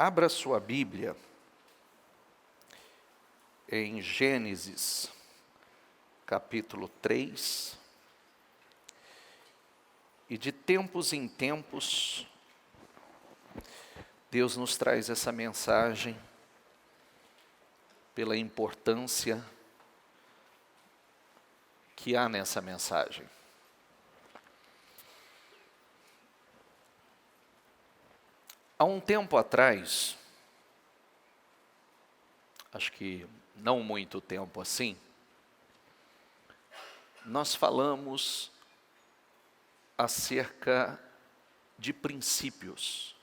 Abra sua Bíblia em Gênesis, capítulo 3. E de tempos em tempos, Deus nos traz essa mensagem pela importância que há nessa mensagem. Há um tempo atrás, acho que não muito tempo assim, nós falamos acerca de princípios,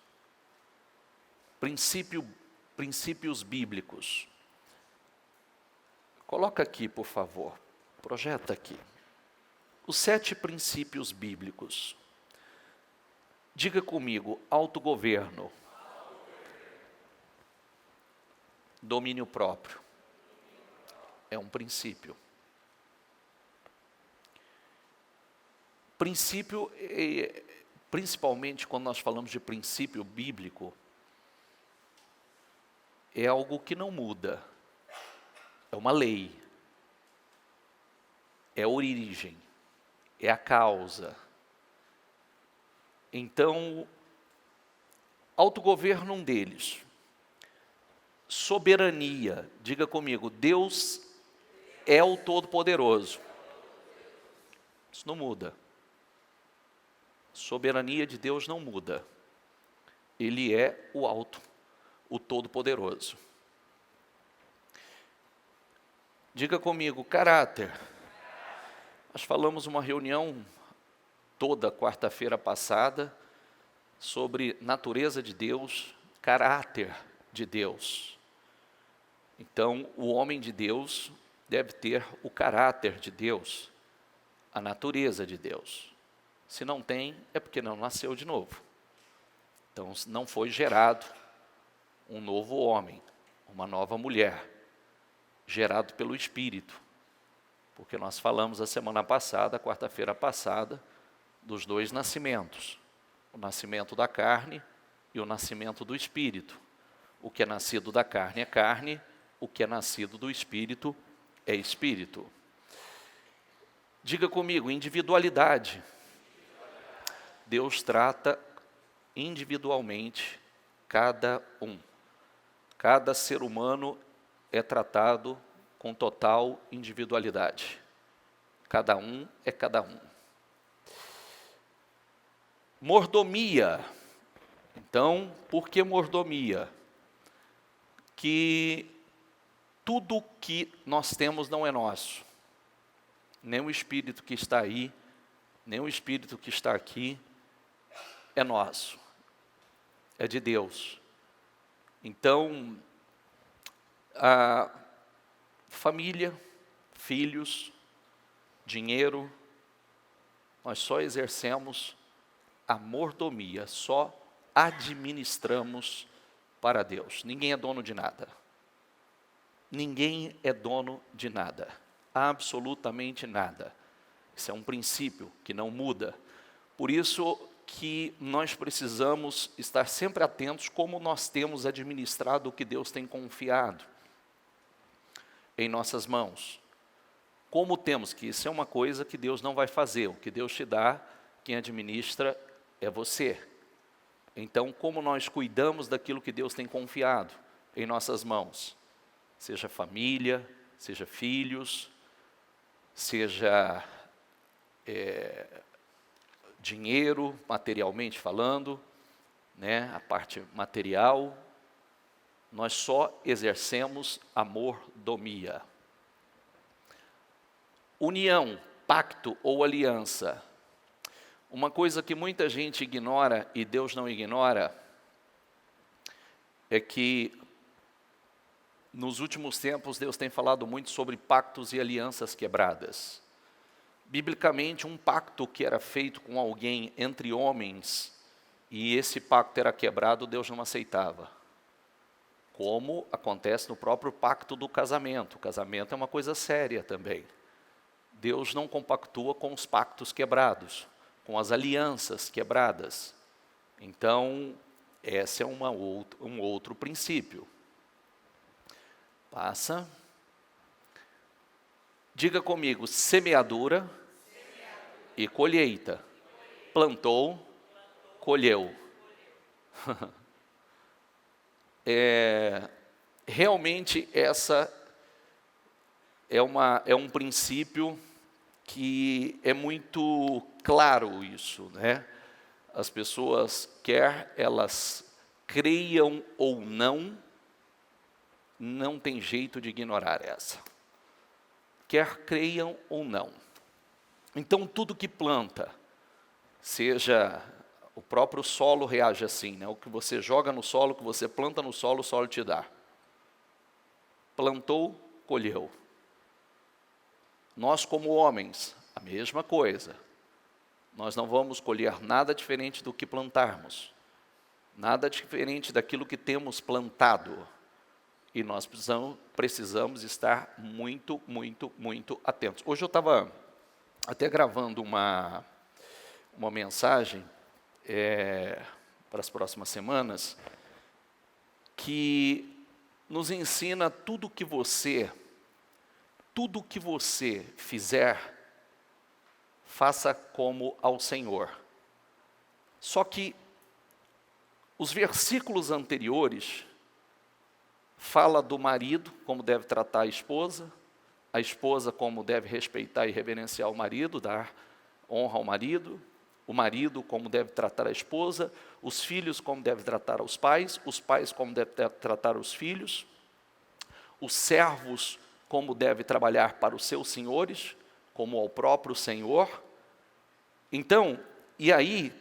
princípios bíblicos. Coloca aqui, por favor, projeta aqui. Os 7 princípios bíblicos. Diga comigo: autogoverno, domínio próprio, é um princípio. Princípio, principalmente quando nós falamos de princípio bíblico, é algo que não muda, é uma lei, é a origem, é a causa. Então, autogoverno um deles. Soberania, diga comigo, Deus é o Todo-Poderoso. Isso não muda. Soberania de Deus não muda. Ele é o alto, o Todo-Poderoso. Diga comigo, caráter. Nós falamos uma reunião toda quarta-feira passada sobre natureza de Deus, caráter de Deus. Então, o homem de Deus deve ter o caráter de Deus, a natureza de Deus. Se não tem, é porque não nasceu de novo. Então, não foi gerado um novo homem, uma nova mulher, gerado pelo Espírito. Porque nós falamos a semana passada, quarta-feira passada, dos 2 nascimentos. O nascimento da carne e o nascimento do Espírito. O que é nascido da carne é carne, o que é nascido do Espírito é Espírito. Diga comigo, individualidade. Deus trata individualmente cada um. Cada ser humano é tratado com total individualidade. Cada um é cada um. Mordomia. Então, por que mordomia? Que tudo que nós temos não é nosso. Nem o espírito que está aí, nem o espírito que está aqui é nosso. É de Deus. Então, a família, filhos, dinheiro, nós só exercemos a mordomia, só administramos para Deus. Ninguém é dono de nada. Ninguém é dono de nada. Absolutamente nada. Isso é um princípio que não muda. Por isso que nós precisamos estar sempre atentos como nós temos administrado o que Deus tem confiado em nossas mãos. Como temos, que isso é uma coisa que Deus não vai fazer. O que Deus te dá, quem administra é você. Então, como nós cuidamos daquilo que Deus tem confiado em nossas mãos? Seja família, seja filhos, seja dinheiro, materialmente falando, né, a parte material, nós só exercemos a mordomia. União, pacto ou aliança. Uma coisa que muita gente ignora e Deus não ignora é que nos últimos tempos Deus tem falado muito sobre pactos e alianças quebradas. Biblicamente, um pacto que era feito com alguém entre homens e esse pacto era quebrado, Deus não aceitava. Como acontece no próprio pacto do casamento. O casamento é uma coisa séria também. Deus não compactua com os pactos quebrados, com as alianças quebradas. Então, Esse é um outro princípio. Passa. Diga comigo, semeadura e colheita. Plantou, colheu. Realmente essa é um princípio que é muito claro isso, né? As pessoas, quer elas creiam ou não tem jeito de ignorar essa. Quer creiam ou não. Então, tudo que planta, seja o próprio solo reage assim, né? O que você joga no solo, o que você planta no solo, o solo te dá. Plantou, colheu. Nós, como homens, a mesma coisa. Nós não vamos colher nada diferente do que plantarmos. Nada diferente daquilo que temos plantado. E nós precisamos estar muito, muito, muito atentos. Hoje eu estava até gravando uma mensagem para as próximas semanas, que nos ensina tudo que você fizer, faça como ao Senhor. Só que os versículos anteriores fala do marido, como deve tratar a esposa como deve respeitar e reverenciar o marido, dar honra ao marido, o marido como deve tratar a esposa, os filhos como deve tratar os pais como deve tratar os filhos, os servos como deve trabalhar para os seus senhores, como ao próprio Senhor. Então, e aí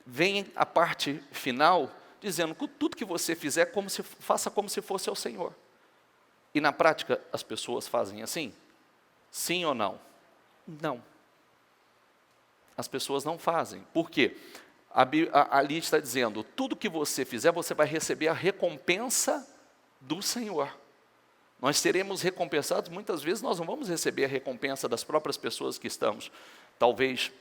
vem a parte final, dizendo que tudo que você fizer, faça como se fosse ao Senhor. E na prática, as pessoas fazem assim? Sim ou não? Não. As pessoas não fazem. Por quê? Ali está dizendo, tudo que você fizer, você vai receber a recompensa do Senhor. Nós seremos recompensados, muitas vezes nós não vamos receber a recompensa das próprias pessoas que estamos, talvez,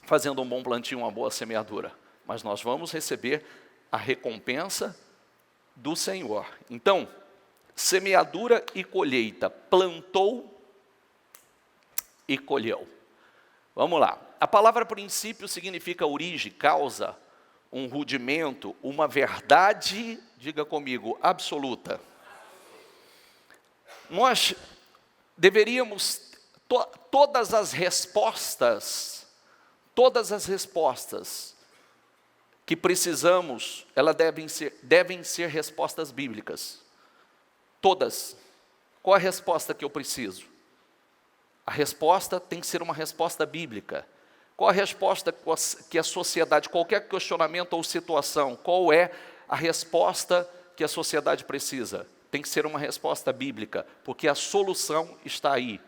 fazendo um bom plantio, uma boa semeadura. Mas nós vamos receber a recompensa do Senhor. Então, semeadura e colheita, plantou e colheu. Vamos lá. A palavra princípio significa origem, causa, um rudimento, uma verdade, diga comigo, absoluta. Nós deveríamos, todas as respostas que precisamos, elas devem ser respostas bíblicas. Todas. Qual a resposta que eu preciso? A resposta tem que ser uma resposta bíblica. Qual a resposta que a sociedade, qualquer questionamento ou situação, qual é a resposta que a sociedade precisa? Tem que ser uma resposta bíblica, porque a solução está aí.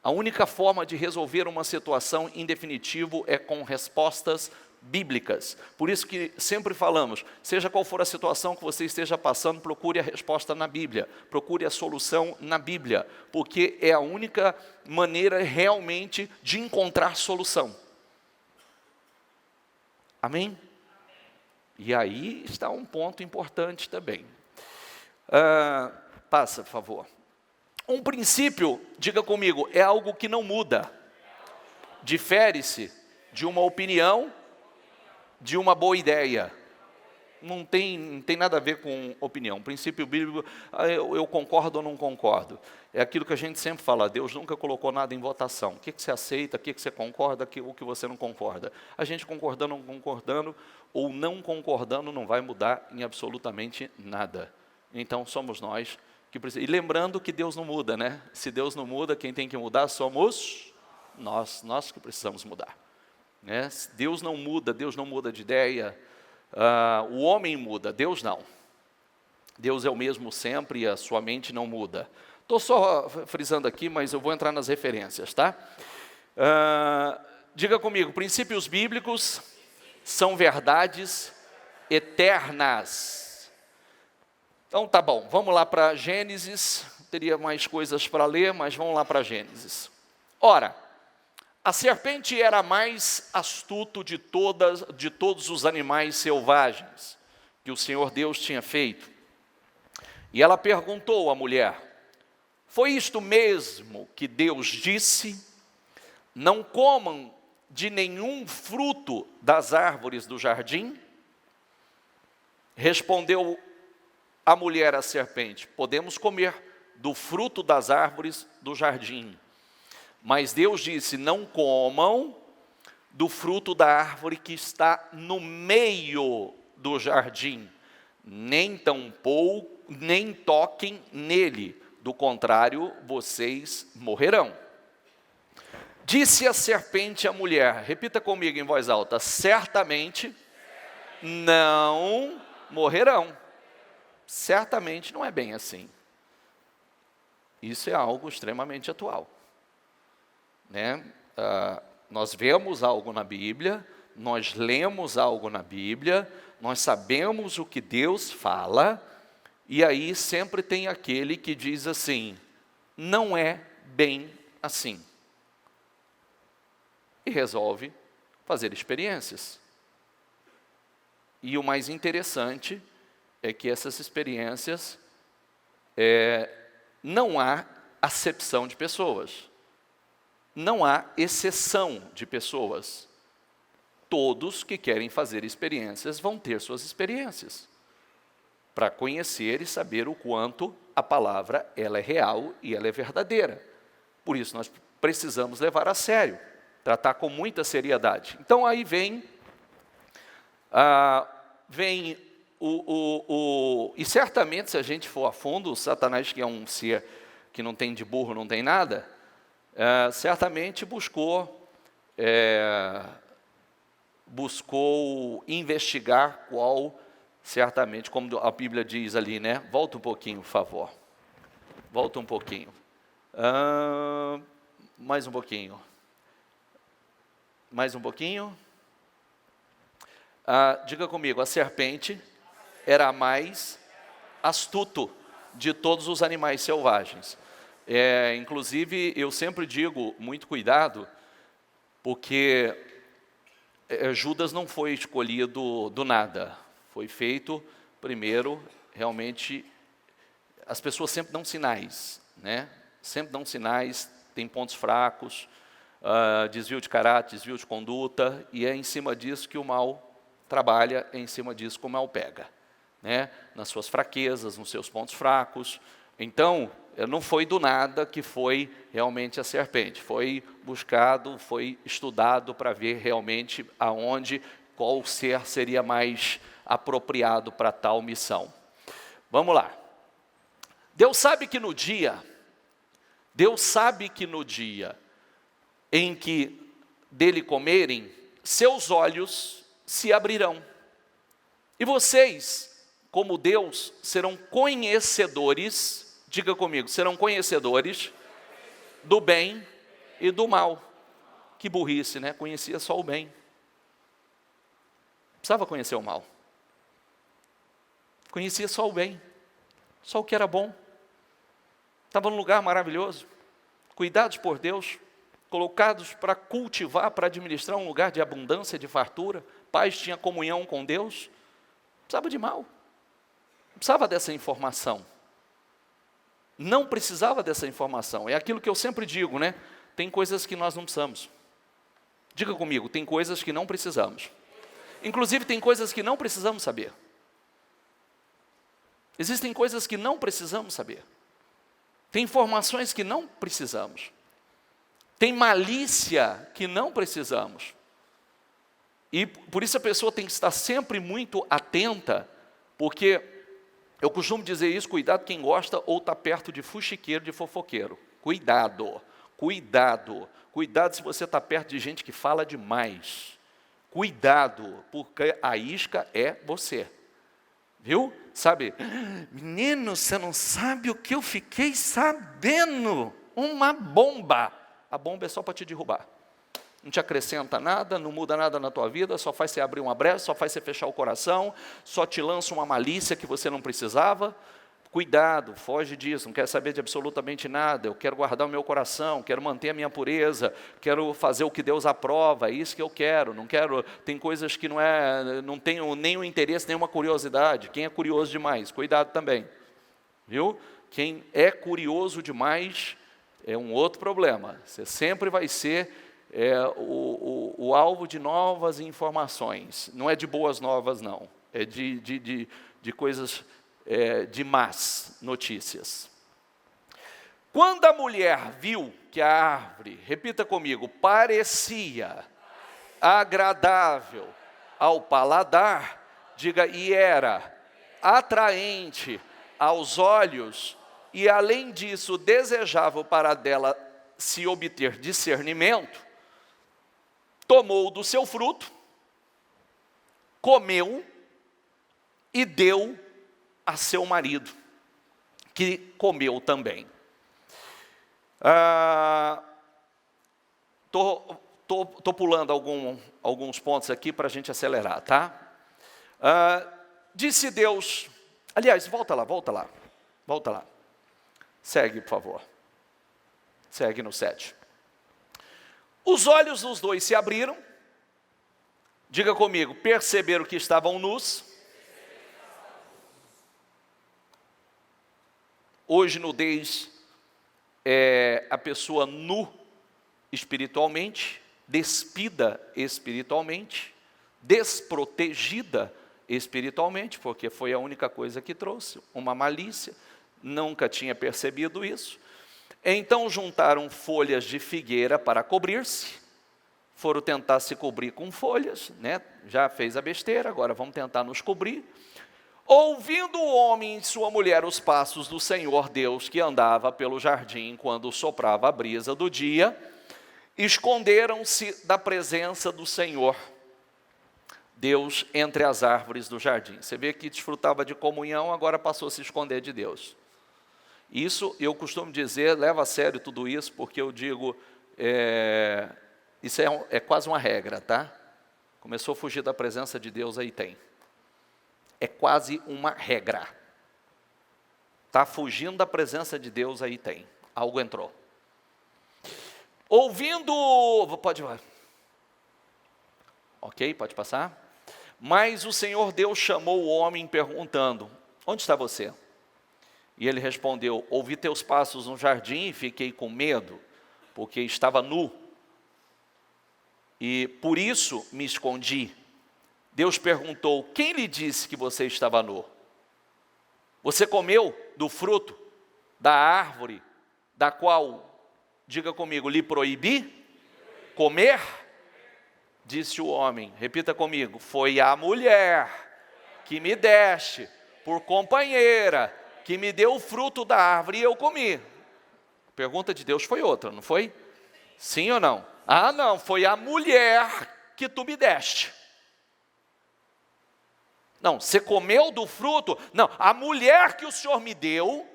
A única forma de resolver uma situação, em definitivo, é com respostas bíblicas. Por isso que sempre falamos, seja qual for a situação que você esteja passando, procure a resposta na Bíblia, procure a solução na Bíblia, porque é a única maneira realmente de encontrar solução. Amém? E aí está um ponto importante também. Passa, por favor. Um princípio, diga comigo, é algo que não muda. Difere-se de uma opinião, de uma boa ideia. Não tem nada a ver com opinião. Princípio bíblico, eu concordo ou não concordo. É aquilo que a gente sempre fala, Deus nunca colocou nada em votação. O que você aceita, o que você concorda, o que você não concorda. A gente concordando ou não concordando não vai mudar em absolutamente nada. Então somos nós que precisamos. E lembrando que Deus não muda, né? Se Deus não muda, quem tem que mudar somos nós que precisamos mudar. Né? Deus não muda de ideia. O homem muda, Deus não. Deus é o mesmo sempre e a sua mente não muda. Estou só frisando aqui, mas eu vou entrar nas referências, tá? Diga comigo, princípios bíblicos são verdades eternas. Então tá bom, vamos lá para Gênesis. Teria mais coisas para ler, mas vamos lá para Gênesis. Ora, a serpente era mais astuto de todos os animais selvagens que o Senhor Deus tinha feito. E ela perguntou à mulher: foi isto mesmo que Deus disse? Não comam de nenhum fruto das árvores do jardim? Respondeu a mulher à serpente: podemos comer do fruto das árvores do jardim. Mas Deus disse: não comam do fruto da árvore que está no meio do jardim, nem toquem nele, do contrário, vocês morrerão. Disse a serpente à mulher, repita comigo em voz alta: certamente não morrerão. Certamente não é bem assim. Isso é algo extremamente atual, né? Nós vemos algo na Bíblia, nós lemos algo na Bíblia, nós sabemos o que Deus fala, e aí sempre tem aquele que diz assim: não é bem assim. E resolve fazer experiências. E o mais interessante é que essas experiências, não há acepção de pessoas, não há exceção de pessoas. Todos que querem fazer experiências vão ter suas experiências, para conhecer e saber o quanto a palavra ela é real e ela é verdadeira. Por isso nós precisamos levar a sério, tratar com muita seriedade. Então aí vem e certamente, se a gente for a fundo, o Satanás, que é um ser que não tem de burro, não tem nada, certamente buscou investigar qual, certamente, como a Bíblia diz ali, né? Volta um pouquinho, por favor. Volta um pouquinho. Mais um pouquinho. Mais um pouquinho. Diga comigo: a serpente era a mais astuto de todos os animais selvagens. Inclusive, eu sempre digo, muito cuidado, porque Judas não foi escolhido do nada. Foi feito, primeiro, realmente, as pessoas sempre dão sinais, né? Sempre dão sinais, tem pontos fracos, desvio de caráter, desvio de conduta, e é em cima disso que o mal trabalha, é em cima disso que o mal pega, né? Nas suas fraquezas, nos seus pontos fracos. Então, não foi do nada que foi realmente a serpente. Foi buscado, foi estudado para ver realmente qual ser seria mais apropriado para tal missão. Vamos lá. Deus sabe que no dia em que dele comerem, seus olhos se abrirão. E vocês, como Deus, serão conhecedores, diga comigo, serão conhecedores do bem e do mal. Que burrice, né? Conhecia só o bem. Precisava conhecer o mal. Conhecia só o bem, só o que era bom. Estava num lugar maravilhoso, cuidados por Deus, colocados para cultivar, para administrar um lugar de abundância, de fartura. Pais tinham comunhão com Deus. Precisava de mal. Não precisava dessa informação. Não precisava dessa informação. É aquilo que eu sempre digo, né? Tem coisas que nós não precisamos. Diga comigo, tem coisas que não precisamos. Inclusive, tem coisas que não precisamos saber. Existem coisas que não precisamos saber. Tem informações que não precisamos. Tem malícia que não precisamos. E por isso a pessoa tem que estar sempre muito atenta, porque eu costumo dizer isso: cuidado quem gosta ou está perto de fuxiqueiro, de fofoqueiro. Cuidado, cuidado, cuidado se você está perto de gente que fala demais. Cuidado, porque a isca é você. Viu? Sabe, menino, você não sabe o que eu fiquei sabendo. Uma bomba. A bomba é só para te derrubar. Não te acrescenta nada, não muda nada na tua vida, só faz você abrir uma brecha, só faz você fechar o coração, só te lança uma malícia que você não precisava. Cuidado, foge disso, não quero saber de absolutamente nada, eu quero guardar o meu coração, quero manter a minha pureza, quero fazer o que Deus aprova, é isso que eu quero, não quero, tem coisas que não tenho nenhum interesse, nenhuma curiosidade. Quem é curioso demais, cuidado também, viu? Quem é curioso demais é um outro problema, você sempre vai ser o alvo de novas informações, não é de boas novas não, é de coisas... de más notícias. Quando a mulher viu que a árvore, repita comigo, parecia agradável ao paladar, diga, e era atraente aos olhos, e além disso desejável para dela se obter discernimento, tomou do seu fruto, comeu e deu a seu marido, que comeu também. Tô pulando alguns pontos aqui para a gente acelerar, tá? Disse Deus, aliás, volta lá. Segue, por favor. Segue no 7. Os olhos dos dois se abriram, diga comigo, perceberam que estavam nus. Hoje, nudez é a pessoa nu espiritualmente, despida espiritualmente, desprotegida espiritualmente, porque foi a única coisa que trouxe, uma malícia, nunca tinha percebido isso. Então juntaram folhas de figueira para cobrir-se, foram tentar se cobrir com folhas, né? Já fez a besteira, agora vamos tentar nos cobrir. Ouvindo o homem e sua mulher os passos do Senhor Deus que andava pelo jardim quando soprava a brisa do dia, esconderam-se da presença do Senhor Deus entre as árvores do jardim. Você vê que desfrutava de comunhão, agora passou a se esconder de Deus. Isso, eu costumo dizer, leva a sério tudo isso, porque eu digo, isso é quase uma regra, tá? Começou a fugir da presença de Deus, aí tem. É quase uma regra. Está fugindo da presença de Deus, aí tem. Algo entrou. Ouvindo... Pode... Ok, pode passar. Mas o Senhor Deus chamou o homem perguntando, onde está você? E ele respondeu, ouvi teus passos no jardim e fiquei com medo, porque estava nu. E por isso me escondi. Deus perguntou, quem lhe disse que você estava nu? Você comeu do fruto da árvore, da qual, diga comigo, lhe proibi comer? Disse o homem, repita comigo, foi a mulher que me deste por companheira, que me deu o fruto da árvore e eu comi. A pergunta de Deus foi outra, não foi? Sim ou não? Ah, não, foi a mulher que tu me deste. Não, você comeu do fruto? Não, a mulher que o Senhor me deu,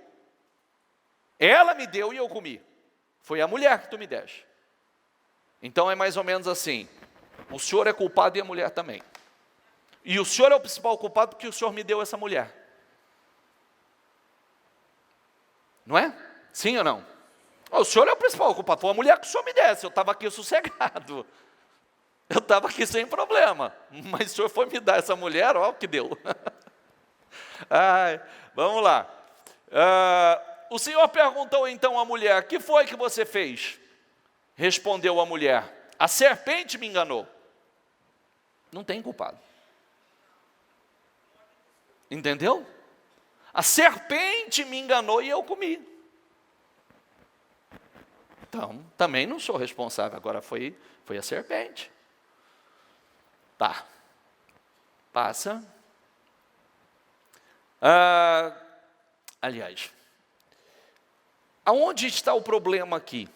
ela me deu e eu comi. Foi a mulher que tu me deste. Então é mais ou menos assim, o Senhor é culpado e a mulher também. E o Senhor é o principal culpado porque o Senhor me deu essa mulher. Não é? Sim ou não? O Senhor é o principal culpado, foi a mulher que o Senhor me desse, eu estava aqui sossegado. Eu estava aqui sem problema, mas o Senhor foi me dar essa mulher, olha o que deu. Vamos lá. O Senhor perguntou então à mulher, que foi que você fez? Respondeu a mulher, a serpente me enganou. Não tem culpado. Entendeu? A serpente me enganou e eu comi. Então, também não sou responsável, agora foi a serpente. Tá. Passa. Aliás, aonde está o problema aqui?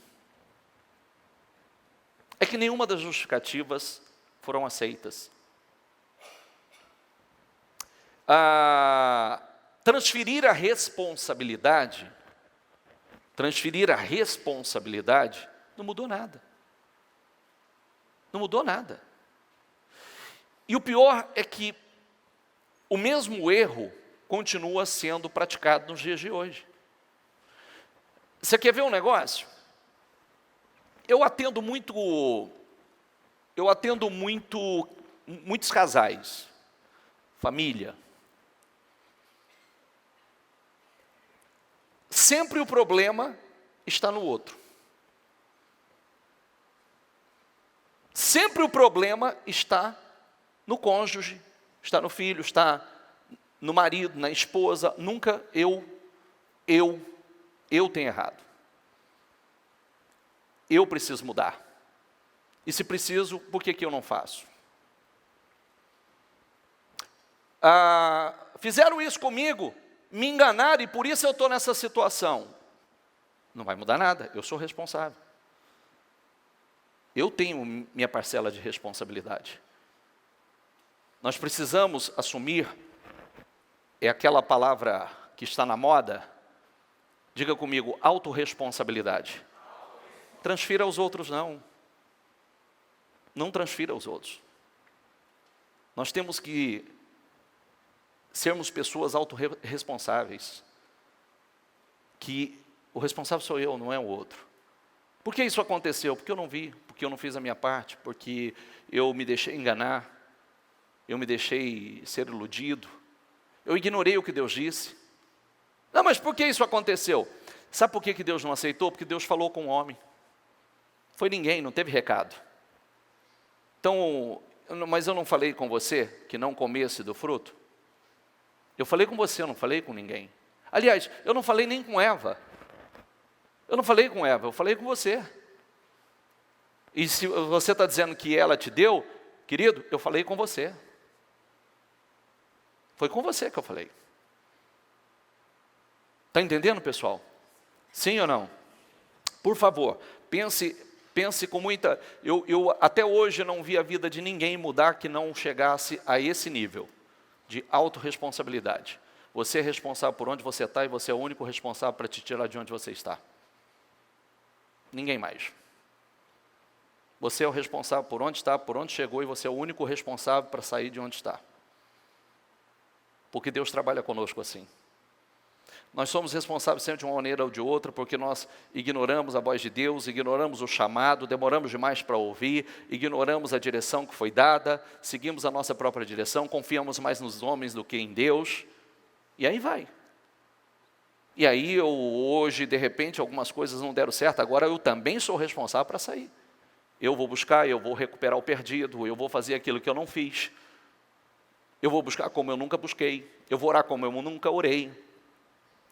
É que nenhuma das justificativas foram aceitas. Transferir a responsabilidade não mudou nada. Não mudou nada. E o pior é que o mesmo erro continua sendo praticado nos dias de hoje. Você quer ver um negócio? Eu atendo muitos casais, família. Sempre o problema está no outro. Sempre o problema está no cônjuge, está no filho, está no marido, na esposa. Nunca eu tenho errado. Eu preciso mudar. E se preciso, por que eu não faço? Fizeram isso comigo, me enganaram e por isso eu estou nessa situação. Não vai mudar nada, eu sou responsável. Eu tenho minha parcela de responsabilidade. Nós precisamos assumir, é aquela palavra que está na moda, diga comigo, autorresponsabilidade. Transfira aos outros, não. Não transfira aos outros. Nós temos que sermos pessoas autorresponsáveis. Que o responsável sou eu, não é o outro. Por que isso aconteceu? Porque eu não vi, porque eu não fiz a minha parte, porque eu me deixei enganar, eu me deixei ser iludido, eu ignorei o que Deus disse. Não, mas por que isso aconteceu? Sabe por que Deus não aceitou? Porque Deus falou com o homem. Foi ninguém, não teve recado. Então, mas eu não falei com você que não comesse do fruto? Eu falei com você, eu não falei com ninguém. Aliás, eu não falei nem com Eva. Eu não falei com Eva, eu falei com você. E se você está dizendo que ela te deu, querido, eu falei com você. Foi com você que eu falei. Está entendendo, pessoal? Sim ou não? Por favor, pense com muita... Eu até hoje não vi a vida de ninguém mudar que não chegasse a esse nível de autorresponsabilidade. Você é responsável por onde você está e você é o único responsável para te tirar de onde você está. Ninguém mais. Você é o responsável por onde está, por onde chegou, e você é o único responsável para sair de onde está. Porque Deus trabalha conosco assim. Nós somos responsáveis sempre de uma maneira ou de outra, porque nós ignoramos a voz de Deus, ignoramos o chamado, demoramos demais para ouvir, ignoramos a direção que foi dada, seguimos a nossa própria direção, confiamos mais nos homens do que em Deus, e aí vai. E aí hoje, de repente, algumas coisas não deram certo, agora eu também sou responsável para sair. Eu vou buscar, eu vou recuperar o perdido, eu vou fazer aquilo que eu não fiz. Eu vou buscar como eu nunca busquei, eu vou orar como eu nunca orei.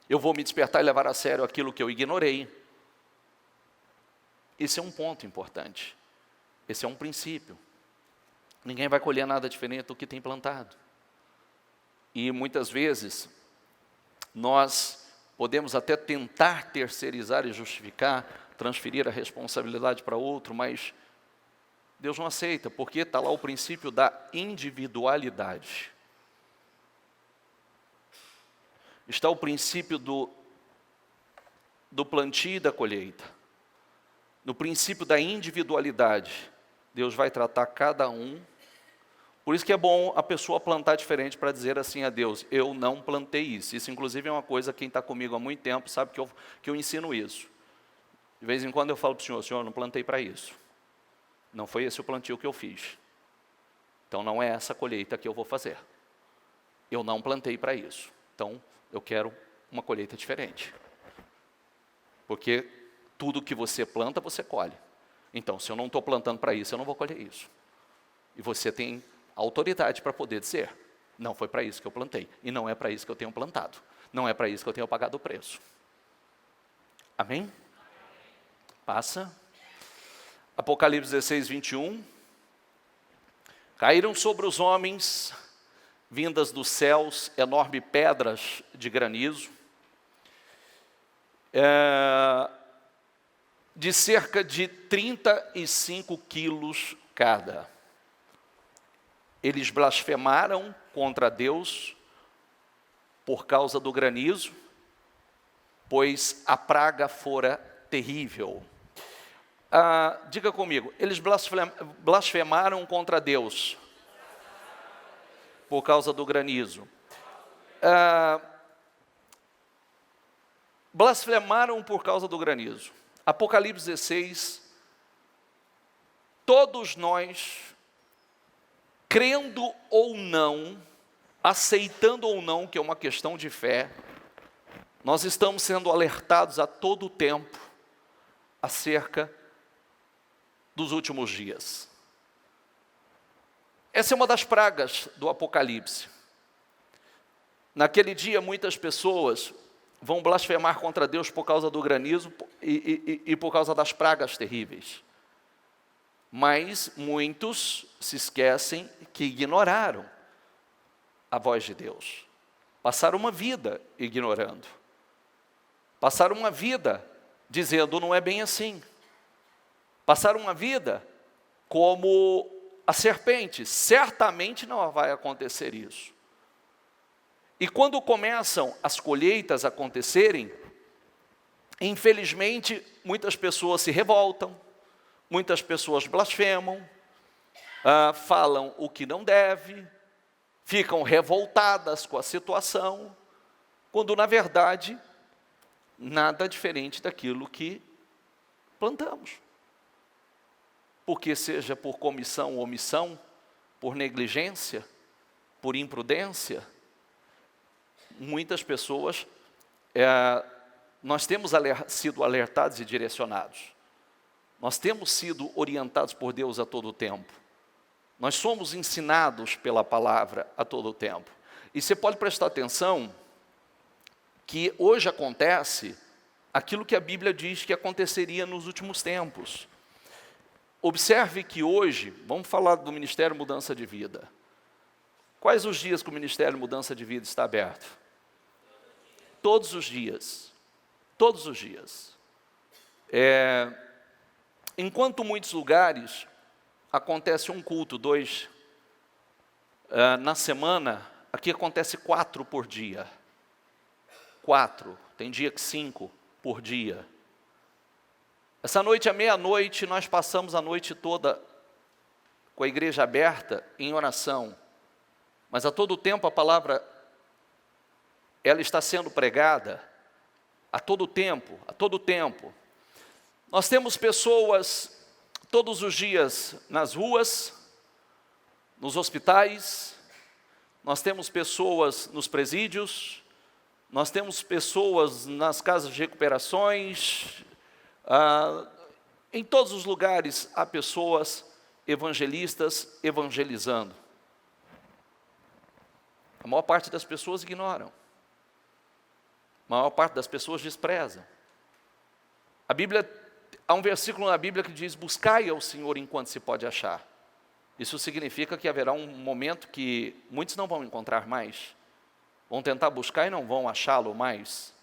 Eu vou me despertar e levar a sério aquilo que eu ignorei. Esse é um ponto importante. Esse é um princípio. Ninguém vai colher nada diferente do que tem plantado. E muitas vezes, nós podemos até tentar terceirizar e justificar, transferir a responsabilidade para outro, mas Deus não aceita, porque está lá o princípio da individualidade. Está o princípio do plantio e da colheita. No princípio da individualidade, Deus vai tratar cada um. Por isso que é bom a pessoa plantar diferente para dizer assim a Deus, eu não plantei isso. Isso, inclusive, é uma coisa, quem está comigo há muito tempo sabe que eu ensino isso. De vez em quando eu falo para o Senhor, eu não plantei para isso. Não foi esse o plantio que eu fiz. Então, não é essa colheita que eu vou fazer. Eu não plantei para isso. Então, eu quero uma colheita diferente. Porque tudo que você planta, você colhe. Então, se eu não estou plantando para isso, eu não vou colher isso. E você tem autoridade para poder dizer, não foi para isso que eu plantei. E não é para isso que eu tenho plantado. Não é para isso que eu tenho pagado o preço. Amém? Passa. Apocalipse 16, 21. Caíram sobre os homens, vindas dos céus, enormes pedras de granizo, de cerca de 35 quilos cada. Eles blasfemaram contra Deus por causa do granizo, pois a praga fora terrível. Diga comigo, eles blasfemaram contra Deus por causa do granizo. blasfemaram por causa do granizo. Apocalipse 16, todos nós, crendo ou não, aceitando ou não, que é uma questão de fé, nós estamos sendo alertados a todo o tempo acerca dos últimos dias. Essa é uma das pragas do Apocalipse. Naquele dia, muitas pessoas vão blasfemar contra Deus por causa do granizo e por causa das pragas terríveis. Mas muitos se esquecem que ignoraram a voz de Deus. Passaram uma vida ignorando. Passaram uma vida dizendo, não é bem assim. Passaram uma vida como a serpente, certamente não vai acontecer isso. E quando começam as colheitas a acontecerem, infelizmente, muitas pessoas se revoltam, muitas pessoas blasfemam, falam o que não deve, ficam revoltadas com a situação, quando na verdade, nada diferente daquilo que plantamos. Porque seja por comissão ou omissão, por negligência, por imprudência, muitas pessoas, nós temos sido alertados e direcionados. Nós temos sido orientados por Deus a todo tempo. Nós somos ensinados pela palavra a todo tempo. E você pode prestar atenção que hoje acontece aquilo que a Bíblia diz que aconteceria nos últimos tempos. Observe que hoje, vamos falar do Ministério Mudança de Vida. Quais os dias que o Ministério Mudança de Vida está aberto? Todos os dias. Todos os dias. Enquanto muitos lugares acontece um culto, 2 na semana, aqui acontece 4 por dia. 4, tem dia que 5 por dia. Essa noite à meia-noite, nós passamos a noite toda com a igreja aberta em oração. Mas a todo tempo a palavra, ela está sendo pregada, a todo tempo, a todo tempo. Nós temos pessoas todos os dias nas ruas, nos hospitais, nós temos pessoas nos presídios, nós temos pessoas nas casas de recuperações, em todos os lugares há pessoas evangelistas evangelizando. A maior parte das pessoas ignoram. A maior parte das pessoas desprezam. Há um versículo na Bíblia que diz, buscai ao Senhor enquanto se pode achar. Isso significa que haverá um momento que muitos não vão encontrar mais. Vão tentar buscar e não vão achá-lo mais.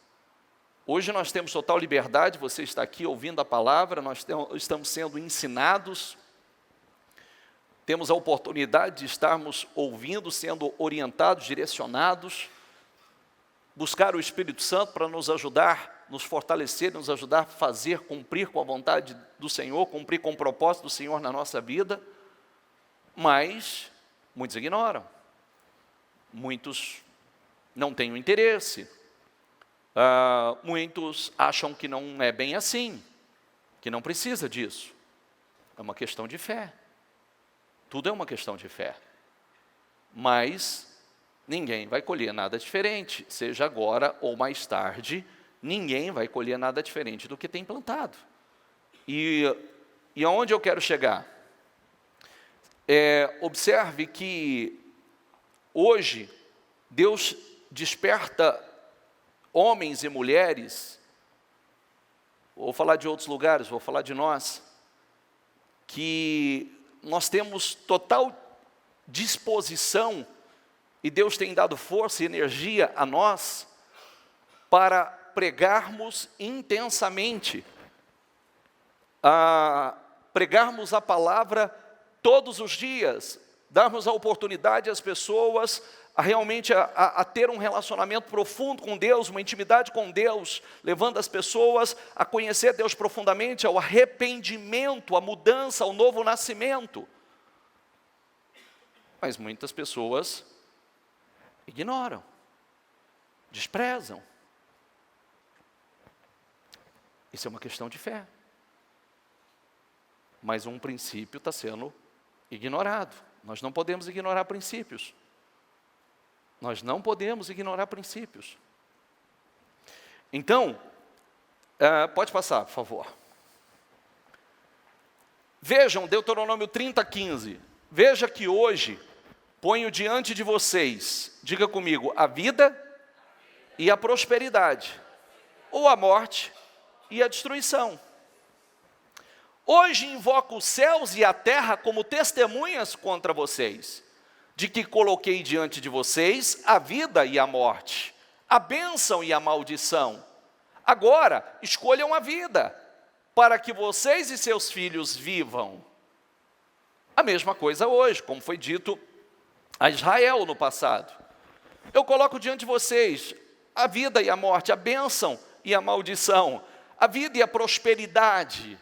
Hoje nós temos total liberdade, você está aqui ouvindo a palavra, nós estamos sendo ensinados, temos a oportunidade de estarmos ouvindo, sendo orientados, direcionados, buscar o Espírito Santo para nos ajudar, nos fortalecer, nos ajudar a fazer, cumprir com a vontade do Senhor, cumprir com o propósito do Senhor na nossa vida, mas muitos ignoram, muitos não têm o interesse, muitos acham que não é bem assim, que não precisa disso. É uma questão de fé. Tudo é uma questão de fé. Mas ninguém vai colher nada diferente, seja agora ou mais tarde, ninguém vai colher nada diferente do que tem plantado. E aonde eu quero chegar? Observe que hoje Deus desperta homens e mulheres, vou falar de outros lugares, vou falar de nós, que nós temos total disposição, e Deus tem dado força e energia a nós, para pregarmos intensamente, pregarmos a palavra todos os dias, darmos a oportunidade às pessoas a realmente a ter um relacionamento profundo com Deus, uma intimidade com Deus, levando as pessoas a conhecer Deus profundamente, ao arrependimento, à mudança, ao novo nascimento. Mas muitas pessoas ignoram. desprezam. Isso é uma questão de fé. Mas um princípio está sendo ignorado. Nós não podemos ignorar princípios. Nós não podemos ignorar princípios. Então, pode passar, por favor. Vejam, Deuteronômio 30:15. Veja que hoje ponho diante de vocês, diga comigo, a vida e a prosperidade, ou a morte e a destruição. Hoje invoco os céus e a terra como testemunhas contra vocês, de que coloquei diante de vocês a vida e a morte, a bênção e a maldição. Agora, escolham a vida, para que vocês e seus filhos vivam. A mesma coisa hoje, como foi dito a Israel no passado. Eu coloco diante de vocês a vida e a morte, a bênção e a maldição, a vida e a prosperidade.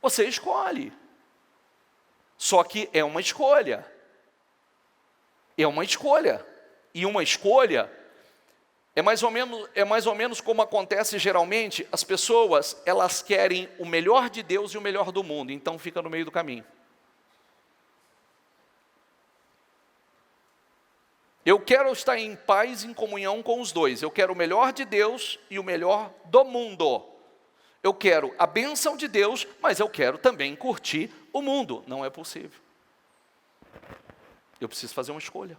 Você escolhe. Só que é uma escolha. É uma escolha. E uma escolha é mais ou menos como acontece geralmente. As pessoas, elas querem o melhor de Deus e o melhor do mundo, então fica no meio do caminho. Eu quero estar em paz, em comunhão com os dois. Eu quero o melhor de Deus e o melhor do mundo. Eu quero a bênção de Deus, mas eu quero também curtir o mundo. Não é possível. Eu preciso fazer uma escolha.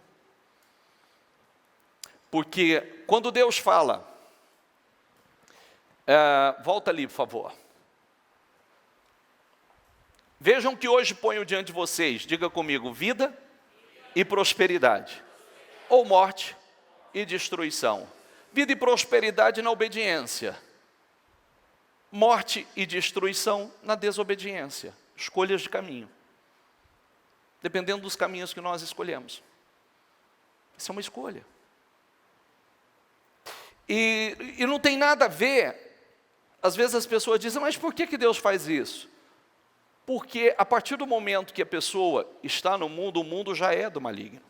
Porque quando Deus fala, volta ali, por favor. Vejam que hoje ponho diante de vocês, diga comigo, vida e prosperidade, ou morte e destruição. Vida e prosperidade na obediência. Morte e destruição na desobediência. Escolhas de caminho. Dependendo dos caminhos que nós escolhemos. Isso é uma escolha. E não tem nada a ver. Às vezes as pessoas dizem, mas por que Deus faz isso? Porque a partir do momento que a pessoa está no mundo, o mundo já é do maligno.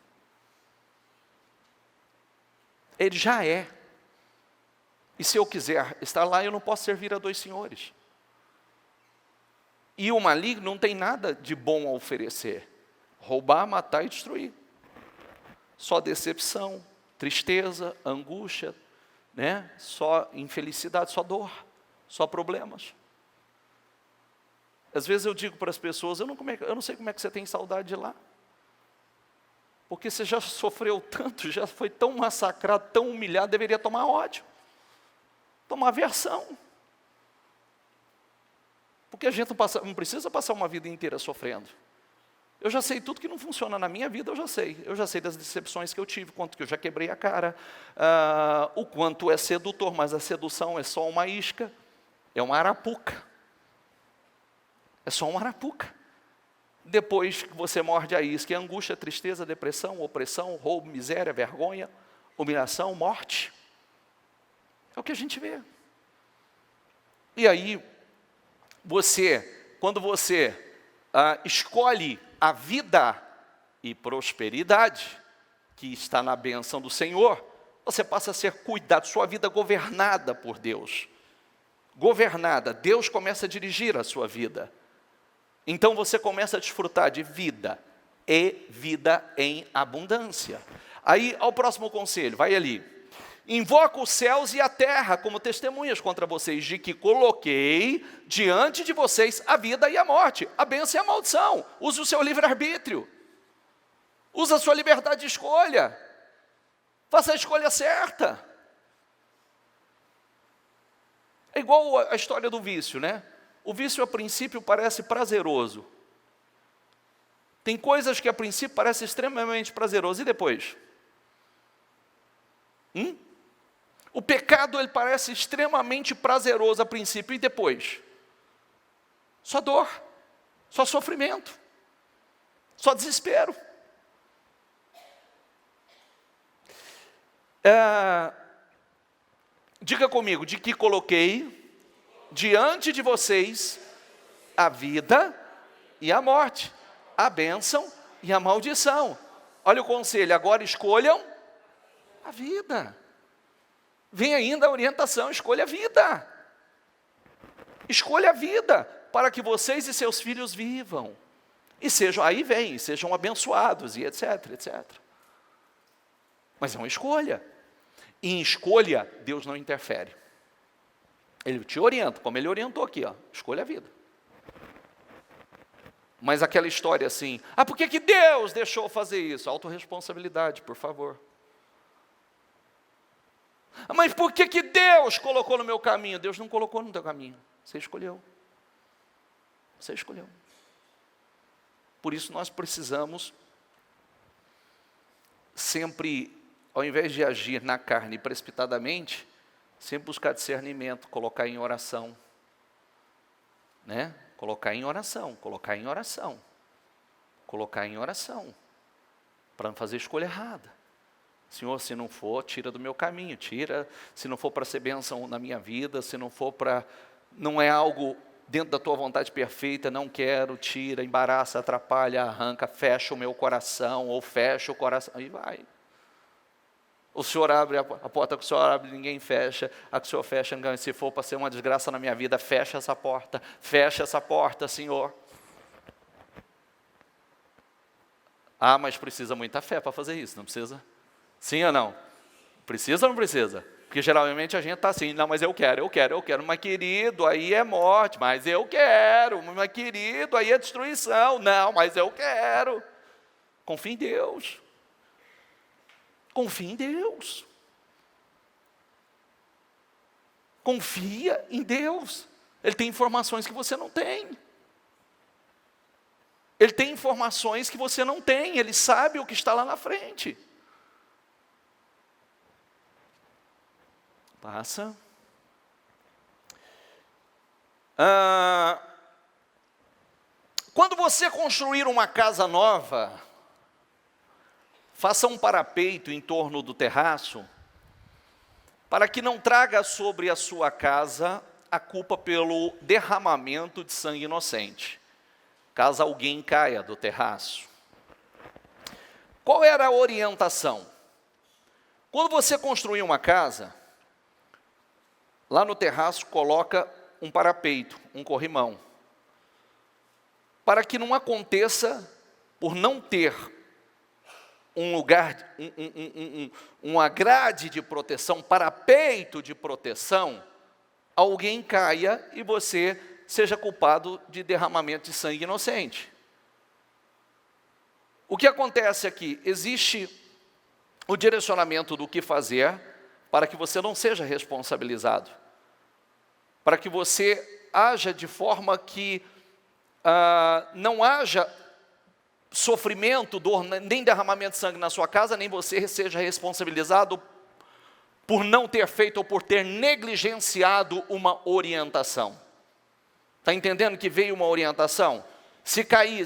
Ele já é. E se eu quiser estar lá, eu não posso servir a dois senhores. E o maligno não tem nada de bom a oferecer. Roubar, matar e destruir. Só decepção, tristeza, angústia, né? Só infelicidade, só dor, só problemas. Às vezes eu digo para as pessoas, eu não sei como é que você tem saudade de lá. Porque você já sofreu tanto, já foi tão massacrado, tão humilhado, deveria tomar ódio. Tomar aversão. Porque a gente não precisa passar uma vida inteira sofrendo. Eu já sei tudo que não funciona na minha vida, eu já sei. Eu já sei das decepções que eu tive, quanto que eu já quebrei a cara, o quanto é sedutor, mas a sedução é só uma isca, é uma arapuca. É só uma arapuca. Depois que você morde a isca, é angústia, tristeza, depressão, opressão, roubo, miséria, vergonha, humilhação, morte. É o que a gente vê. E aí, quando você escolhe a vida e prosperidade, que está na bênção do Senhor, você passa a ser cuidado, sua vida governada por Deus. Governada, Deus começa a dirigir a sua vida. Então você começa a desfrutar de vida, e vida em abundância. Aí, ao próximo conselho, vai ali. Invoco os céus e a terra como testemunhas contra vocês, de que coloquei diante de vocês a vida e a morte, a bênção e a maldição. Use o seu livre-arbítrio. Use a sua liberdade de escolha. Faça a escolha certa. É igual a história do vício, né? O vício, a princípio, parece prazeroso. Tem coisas que, a princípio, parecem extremamente prazeroso. E depois? O pecado, ele parece extremamente prazeroso a princípio. E depois? Só dor. Só sofrimento. Só desespero. Diga comigo, de que coloquei diante de vocês a vida e a morte, a bênção e a maldição. Olha o conselho, agora escolham a vida. Vem ainda a orientação: escolha a vida. Escolha a vida para que vocês e seus filhos vivam. E sejam, aí vem, sejam abençoados e etc, etc. Mas é uma escolha. E em escolha, Deus não interfere. Ele te orienta, como ele orientou aqui, ó, escolha a vida. Mas aquela história assim, por que Deus deixou fazer isso? Autorresponsabilidade, por favor. Mas por que Deus colocou no meu caminho? Deus não colocou no teu caminho. Você escolheu. Você escolheu. Por isso nós precisamos sempre, ao invés de agir na carne precipitadamente, sempre buscar discernimento, colocar em oração. Né? Colocar em oração, colocar em oração. Colocar em oração. Para não fazer escolha errada. Senhor, se não for, tira do meu caminho, tira. Se não for para ser bênção na minha vida, se não for para... Não é algo dentro da tua vontade perfeita, não quero, tira, embaraça, atrapalha, arranca, fecha o meu coração, ou fecha o coração, aí vai. O Senhor abre a porta que o Senhor abre, ninguém fecha, a que o Senhor fecha, se for para ser uma desgraça na minha vida, fecha essa porta, Senhor. Mas precisa muita fé para fazer isso, não precisa? Sim ou não? Precisa ou não precisa? Porque geralmente a gente está assim, não, mas eu quero, mas querido, aí é morte, mas eu quero, mas querido, aí é destruição, não, mas eu quero. Confia em Deus. Confia em Deus. Confia em Deus. Ele tem informações que você não tem. Ele tem informações que você não tem, ele sabe o que está lá na frente. Passa. Quando você construir uma casa nova, faça um parapeito em torno do terraço, para que não traga sobre a sua casa a culpa pelo derramamento de sangue inocente, caso alguém caia do terraço. Qual era a orientação? Quando você construir uma casa, lá no terraço coloca um parapeito, um corrimão, para que não aconteça, por não ter um lugar, uma grade de proteção, parapeito de proteção, alguém caia e você seja culpado de derramamento de sangue inocente. O que acontece aqui? Existe o direcionamento do que fazer para que você não seja responsabilizado, para que você haja de forma que não haja sofrimento, dor, nem derramamento de sangue na sua casa, nem você seja responsabilizado por não ter feito ou por ter negligenciado uma orientação. Está entendendo que veio uma orientação? Se cair,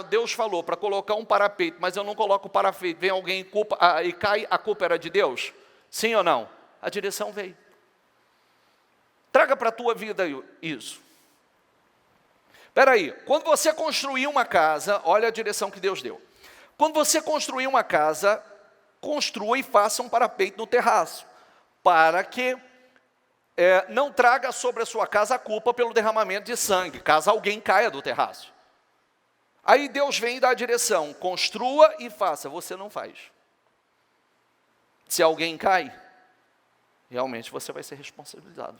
Deus falou para colocar um parapeito, mas eu não coloco o parapeito, vem alguém e cai, a culpa era de Deus? Sim ou não? A direção veio. Traga para a tua vida isso. Espera aí, quando você construir uma casa, olha a direção que Deus deu. Quando você construir uma casa, construa e faça um parapeito no terraço, para que não traga sobre a sua casa a culpa pelo derramamento de sangue, caso alguém caia do terraço. Aí Deus vem e dá a direção, construa e faça, você não faz. Se alguém cai, realmente você vai ser responsabilizado,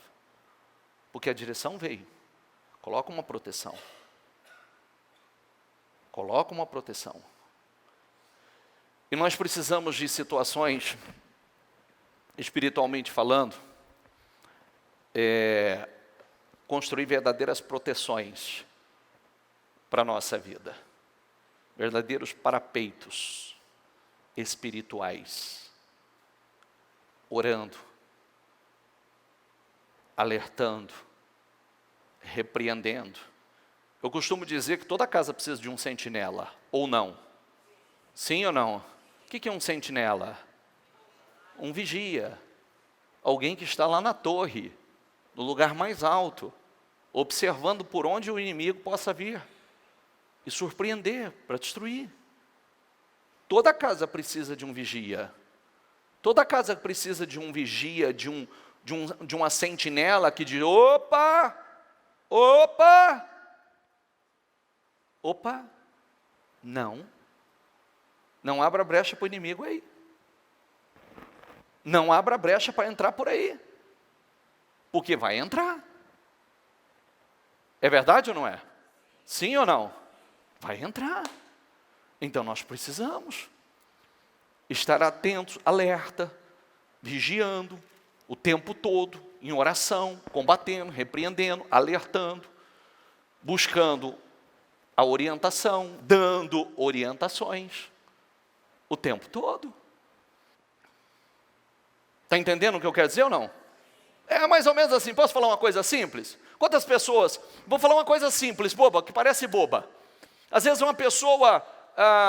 porque a direção veio. Coloca uma proteção. Coloca uma proteção. E nós precisamos de situações, espiritualmente falando, construir verdadeiras proteções para a nossa vida. Verdadeiros parapeitos espirituais. Orando, alertando, repreendendo. Eu costumo dizer que toda casa precisa de um sentinela, ou não? Sim ou não? O que é um sentinela? Um vigia. Alguém que está lá na torre, no lugar mais alto, observando por onde o inimigo possa vir e surpreender para destruir. Toda casa precisa de um vigia. Toda casa precisa de um vigia, de uma sentinela que diz: opa, opa, opa, não abra brecha para o inimigo aí. Não abra brecha para entrar por aí, porque vai entrar. É verdade ou não é? Sim ou não? Vai entrar. Então nós precisamos estar atentos, alerta, vigiando o tempo todo, em oração, combatendo, repreendendo, alertando, buscando a orientação, dando orientações o tempo todo. Está entendendo o que eu quero dizer ou não? É mais ou menos assim. Posso falar uma coisa simples? Quantas pessoas... Vou falar uma coisa simples, boba, que parece boba. Às vezes uma pessoa,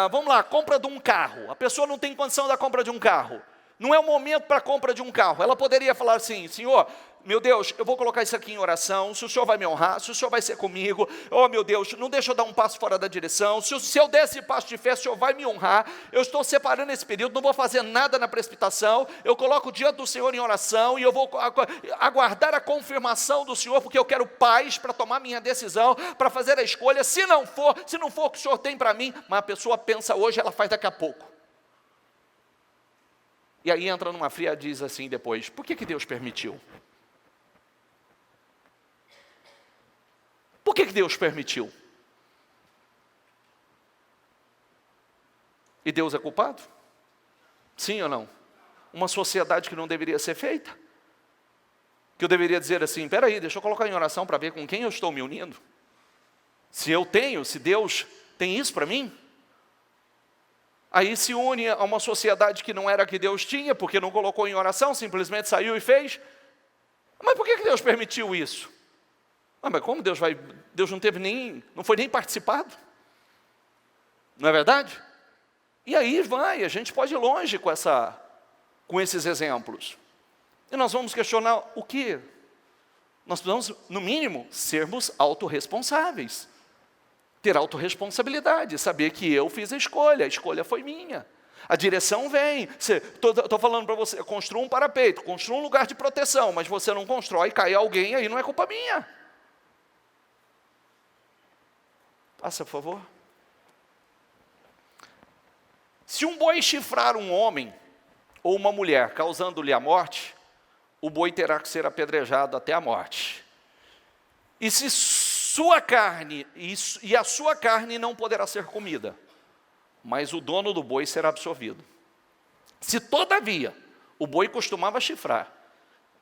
vamos lá, compra de um carro. A pessoa não tem condição da compra de um carro. Não é o momento para a compra de um carro. Ela poderia falar assim: Senhor, meu Deus, eu vou colocar isso aqui em oração, se o Senhor vai me honrar, se o Senhor vai ser comigo, oh meu Deus, não deixa eu dar um passo fora da direção, se eu der esse passo de fé, o Senhor vai me honrar, eu estou separando esse período, não vou fazer nada na precipitação, eu coloco diante do Senhor em oração, e eu vou aguardar a confirmação do Senhor, porque eu quero paz para tomar minha decisão, para fazer a escolha, se não for o que o Senhor tem para mim, mas a pessoa pensa hoje, ela faz daqui a pouco. E aí entra numa fria e diz assim depois: por que Deus permitiu? Por que Deus permitiu? E Deus é culpado? Sim ou não? Uma sociedade que não deveria ser feita? Que eu deveria dizer assim: espera aí, deixa eu colocar em oração para ver com quem eu estou me unindo. Se Deus tem isso para mim, aí se une a uma sociedade que não era a que Deus tinha, porque não colocou em oração, simplesmente saiu e fez. Mas por que Deus permitiu isso? Mas como Deus não foi nem participado? Não é verdade? E aí a gente pode ir longe com esses exemplos. E nós vamos questionar o quê? Nós precisamos, no mínimo, sermos autorresponsáveis. Ter autorresponsabilidade, saber que eu fiz a escolha foi minha. A direção vem. Estou falando para você: construa um parapeito, construa um lugar de proteção, mas você não constrói, cai alguém, aí não é culpa minha. Passa, por favor. Se um boi chifrar um homem ou uma mulher, causando-lhe a morte, o boi terá que ser apedrejado até a morte. E se sua carne, e a sua carne não poderá ser comida, mas o dono do boi será absolvido. Se todavia o boi costumava chifrar,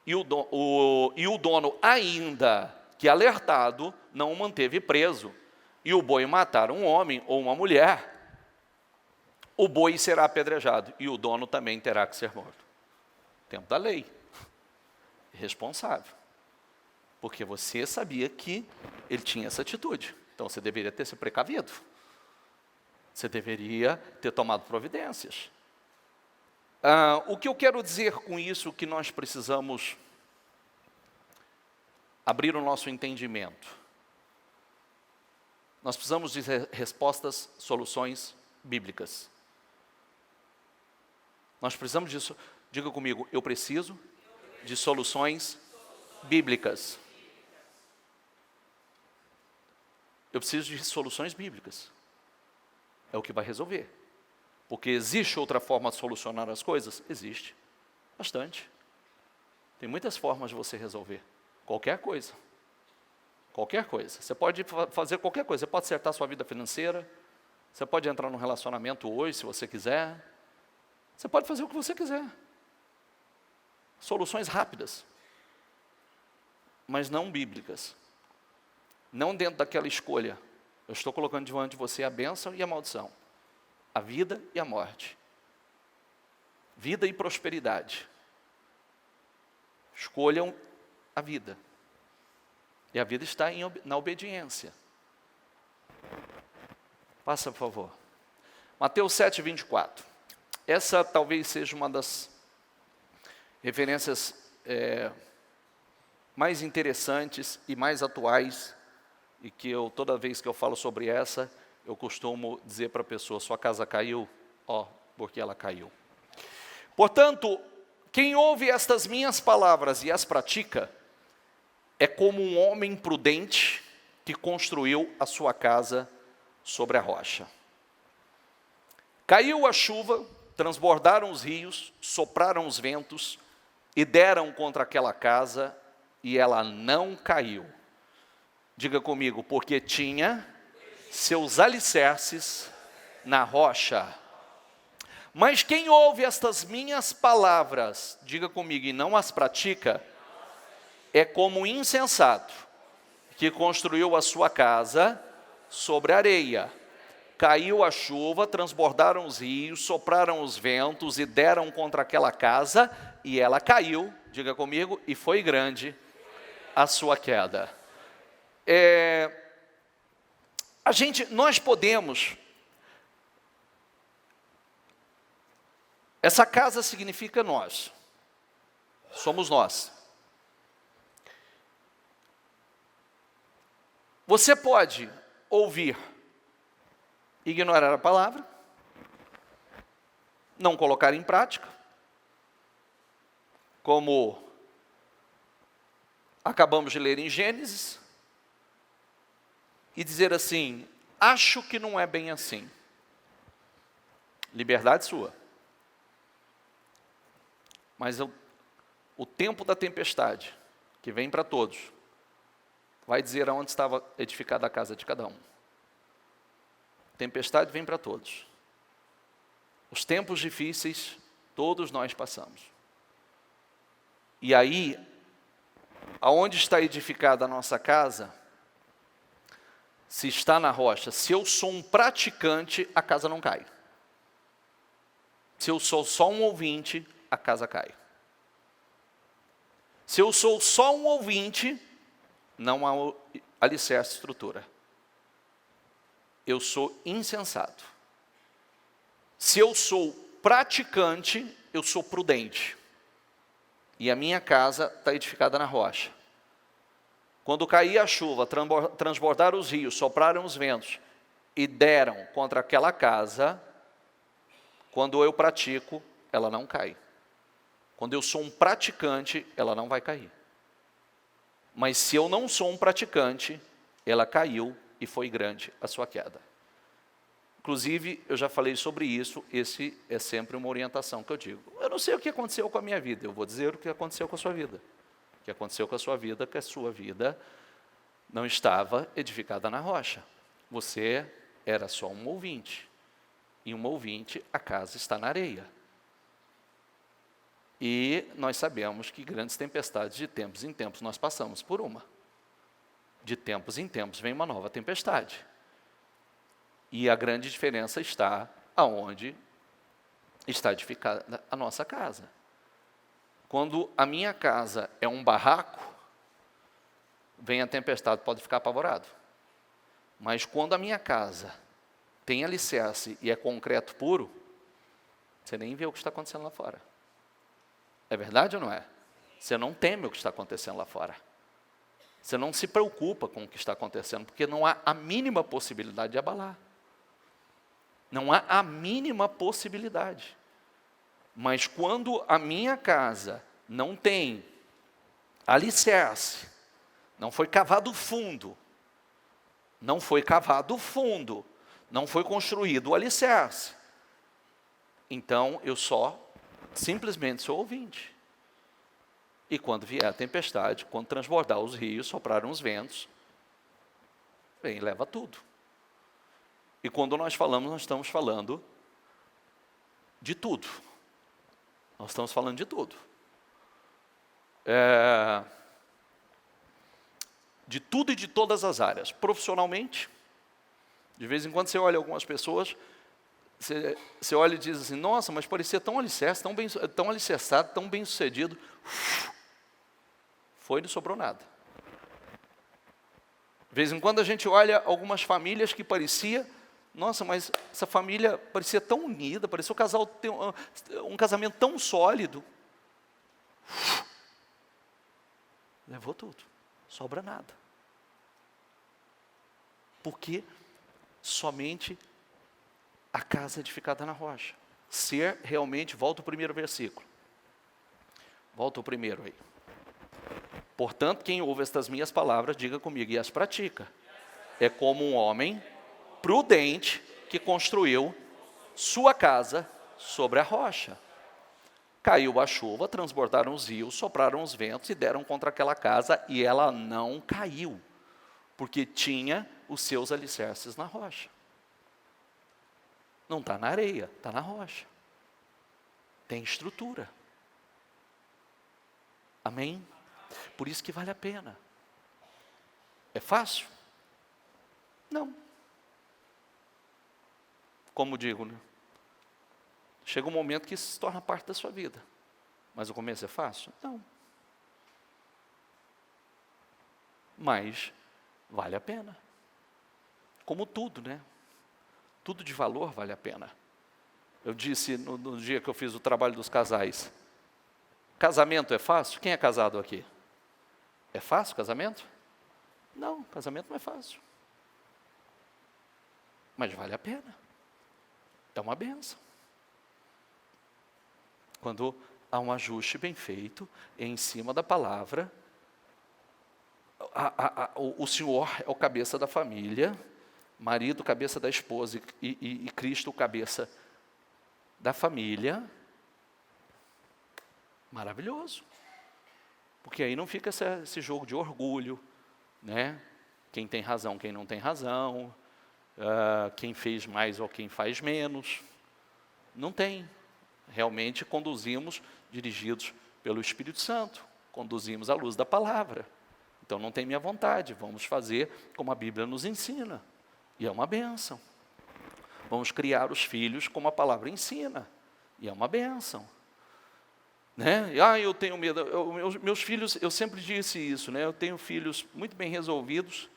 e o dono ainda que alertado não o manteve preso, e o boi matar um homem ou uma mulher, o boi será apedrejado, e o dono também terá que ser morto. Tempo da lei. Responsável. Porque você sabia que ele tinha essa atitude. Então você deveria ter se precavido. Você deveria ter tomado providências. O que eu quero dizer com isso, que nós precisamos abrir o nosso entendimento. Nós precisamos de respostas, soluções bíblicas. Nós precisamos disso. Diga comigo: eu preciso de soluções bíblicas. Eu preciso de soluções bíblicas. É o que vai resolver. Porque existe outra forma de solucionar as coisas? Existe. Bastante. Tem muitas formas de você resolver. Qualquer coisa. Qualquer coisa. Você pode fazer qualquer coisa. Você pode acertar sua vida financeira. Você pode entrar num relacionamento hoje, se você quiser. Você pode fazer o que você quiser. Soluções rápidas. Mas não bíblicas. Não dentro daquela escolha. Eu estou colocando diante de você a bênção e a maldição. A vida e a morte. Vida e prosperidade. Escolham a vida. E a vida está na obediência. Passa, por favor. Mateus 7, 24. Essa talvez seja uma das referências mais interessantes e mais atuais, e que toda vez que eu falo sobre essa, eu costumo dizer para a pessoa: sua casa caiu, porque ela caiu. Portanto, quem ouve estas minhas palavras e as pratica, é como um homem prudente que construiu a sua casa sobre a rocha. Caiu a chuva, transbordaram os rios, sopraram os ventos e deram contra aquela casa, e ela não caiu. Diga comigo, porque tinha seus alicerces na rocha. Mas quem ouve estas minhas palavras, diga comigo, e não as pratica, é como um insensato que construiu a sua casa sobre areia. Caiu a chuva, transbordaram os rios, sopraram os ventos e deram contra aquela casa, e ela caiu, diga comigo, e foi grande a sua queda. Nós podemos, essa casa significa nós, somos nós. Você pode ouvir, ignorar a palavra, não colocar em prática, como acabamos de ler em Gênesis, e dizer assim, acho que não é bem assim. Liberdade sua. Mas o tempo da tempestade, que vem para todos, vai dizer aonde estava edificada a casa de cada um. Tempestade vem para todos. Os tempos difíceis, todos nós passamos. E aí, aonde está edificada a nossa casa, se está na rocha, se eu sou um praticante, a casa não cai. Se eu sou só um ouvinte, a casa cai. Se eu sou só um ouvinte, não há alicerce, estrutura. Eu sou insensato. Se eu sou praticante, eu sou prudente. E a minha casa está edificada na rocha. Quando caía a chuva, transbordaram os rios, sopraram os ventos e deram contra aquela casa, quando eu pratico, ela não cai. Quando eu sou um praticante, ela não vai cair. Mas se eu não sou um praticante, ela caiu e foi grande a sua queda. Inclusive, eu já falei sobre isso, esse é sempre uma orientação que eu digo. Eu não sei o que aconteceu com a minha vida, eu vou dizer o que aconteceu com a sua vida. O que aconteceu com a sua vida, que a sua vida não estava edificada na rocha. Você era só um ouvinte. E um ouvinte, a casa está na areia. E nós sabemos que grandes tempestades, de tempos em tempos, nós passamos por uma. De tempos em tempos vem uma nova tempestade. E a grande diferença está aonde está edificada a nossa casa. Quando a minha casa é um barraco, vem a tempestade, pode ficar apavorado. Mas quando a minha casa tem alicerce e é concreto puro, você nem vê o que está acontecendo lá fora. É verdade ou não é? Você não teme o que está acontecendo lá fora. Você não se preocupa com o que está acontecendo, porque não há a mínima possibilidade de abalar. Não há a mínima possibilidade. Mas quando a minha casa não tem alicerce, não foi cavado fundo, não foi construído o alicerce, então eu simplesmente sou ouvinte. E quando vier a tempestade, quando transbordar os rios, sopraram os ventos, vem e leva tudo. E quando nós falamos, nós estamos falando de tudo. Nós estamos falando de tudo. De tudo e de todas as áreas. Profissionalmente, de vez em quando você olha algumas pessoas, você olha e diz assim, nossa, mas parecia tão alicerce, tão alicerçado, tão bem sucedido. Foi e não sobrou nada. De vez em quando a gente olha algumas famílias que parecia, nossa, mas essa família parecia tão unida, parecia o casal ter um casamento tão sólido. Levou tudo, sobra nada. Porque somente a casa edificada na rocha. ser realmente, volta o primeiro versículo. Volta o primeiro aí. Portanto, quem ouve estas minhas palavras, diga comigo, e as pratica. É como um homem prudente que construiu sua casa sobre a rocha. Caiu a chuva, transbordaram os rios, sopraram os ventos e deram contra aquela casa, e ela não caiu, porque tinha os seus alicerces na rocha. Não está na areia, está na rocha. Tem estrutura. Amém? Por isso que vale a pena. É fácil? Não. Como digo, né? Chega um momento que isso se torna parte da sua vida. Mas o começo é fácil? Não. Mas vale a pena. Como tudo, né? Tudo de valor vale a pena. Eu disse no dia que eu fiz o trabalho dos casais, casamento é fácil? Quem é casado aqui? É fácil casamento? Não, casamento não é fácil. Mas vale a pena. É uma bênção. Quando há um ajuste bem feito, em cima da palavra, o Senhor é o cabeça da família, marido cabeça da esposa e Cristo cabeça da família. Maravilhoso. Porque aí não fica esse jogo de orgulho, né? Quem tem razão, quem não tem razão, quem fez mais ou quem faz menos. Não tem. Realmente conduzimos, dirigidos pelo Espírito Santo, conduzimos à luz da palavra. Então não tem minha vontade, vamos fazer como a Bíblia nos ensina. E é uma bênção. Vamos criar os filhos como a palavra ensina. E é uma bênção. Né? Eu tenho medo. Meus filhos, eu sempre disse isso, né? Eu tenho filhos muito bem resolvidos.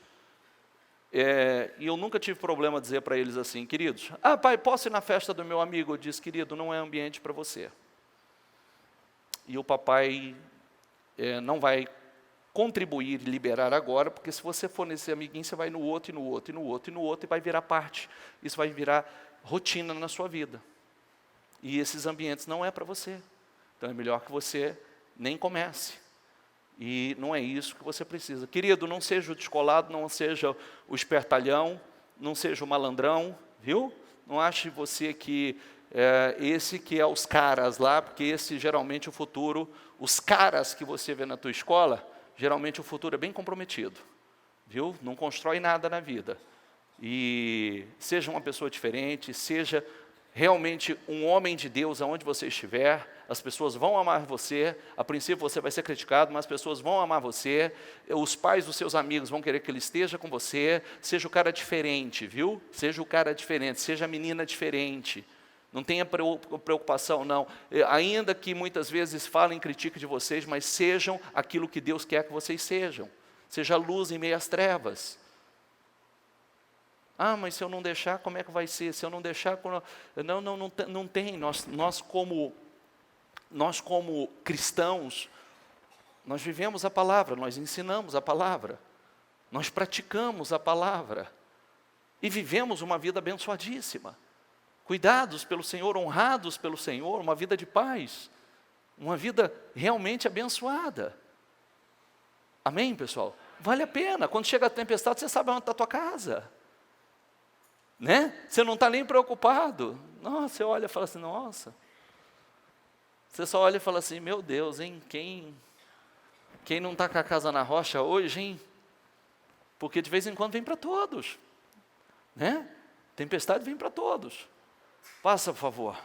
E eu nunca tive problema dizer para eles assim, queridos, pai, posso ir na festa do meu amigo? Eu disse, querido, não é ambiente para você. E o papai não vai contribuir e liberar agora, porque se você for nesse amiguinho, você vai no outro, e no outro, e no outro, e no outro, e vai virar parte. Isso vai virar rotina na sua vida. E esses ambientes não é para você. Então é melhor que você nem comece. E não é isso que você precisa. Querido, não seja o descolado, não seja o espertalhão, não seja o malandrão, viu? Não ache você que esse que é os caras lá, porque esse geralmente o futuro, os caras que você vê na tua escola, geralmente o futuro é bem comprometido, viu? Não constrói nada na vida. E seja uma pessoa diferente, seja realmente um homem de Deus aonde você estiver, as pessoas vão amar você, a princípio você vai ser criticado, mas as pessoas vão amar você, os pais dos seus amigos vão querer que ele esteja com você, seja o cara diferente, viu? Seja o cara diferente, seja a menina diferente, não tenha preocupação não, ainda que muitas vezes falem e critiquem de vocês, mas sejam aquilo que Deus quer que vocês sejam, seja luz em meio às trevas. Mas se eu não deixar, como é que vai ser? Se eu não deixar, não tem. Nós como cristãos, nós vivemos a palavra, nós ensinamos a palavra, nós praticamos a palavra e vivemos uma vida abençoadíssima, cuidados pelo Senhor, honrados pelo Senhor, uma vida de paz, uma vida realmente abençoada. Amém, pessoal? Vale a pena. Quando chega a tempestade, você sabe onde está a tua casa. Né? Você não está nem preocupado. Nossa, você olha e fala assim, nossa. Você só olha e fala assim, meu Deus, hein? Quem não está com a casa na rocha hoje, hein? Porque de vez em quando vem para todos. Né? Tempestade vem para todos. Passa, por favor.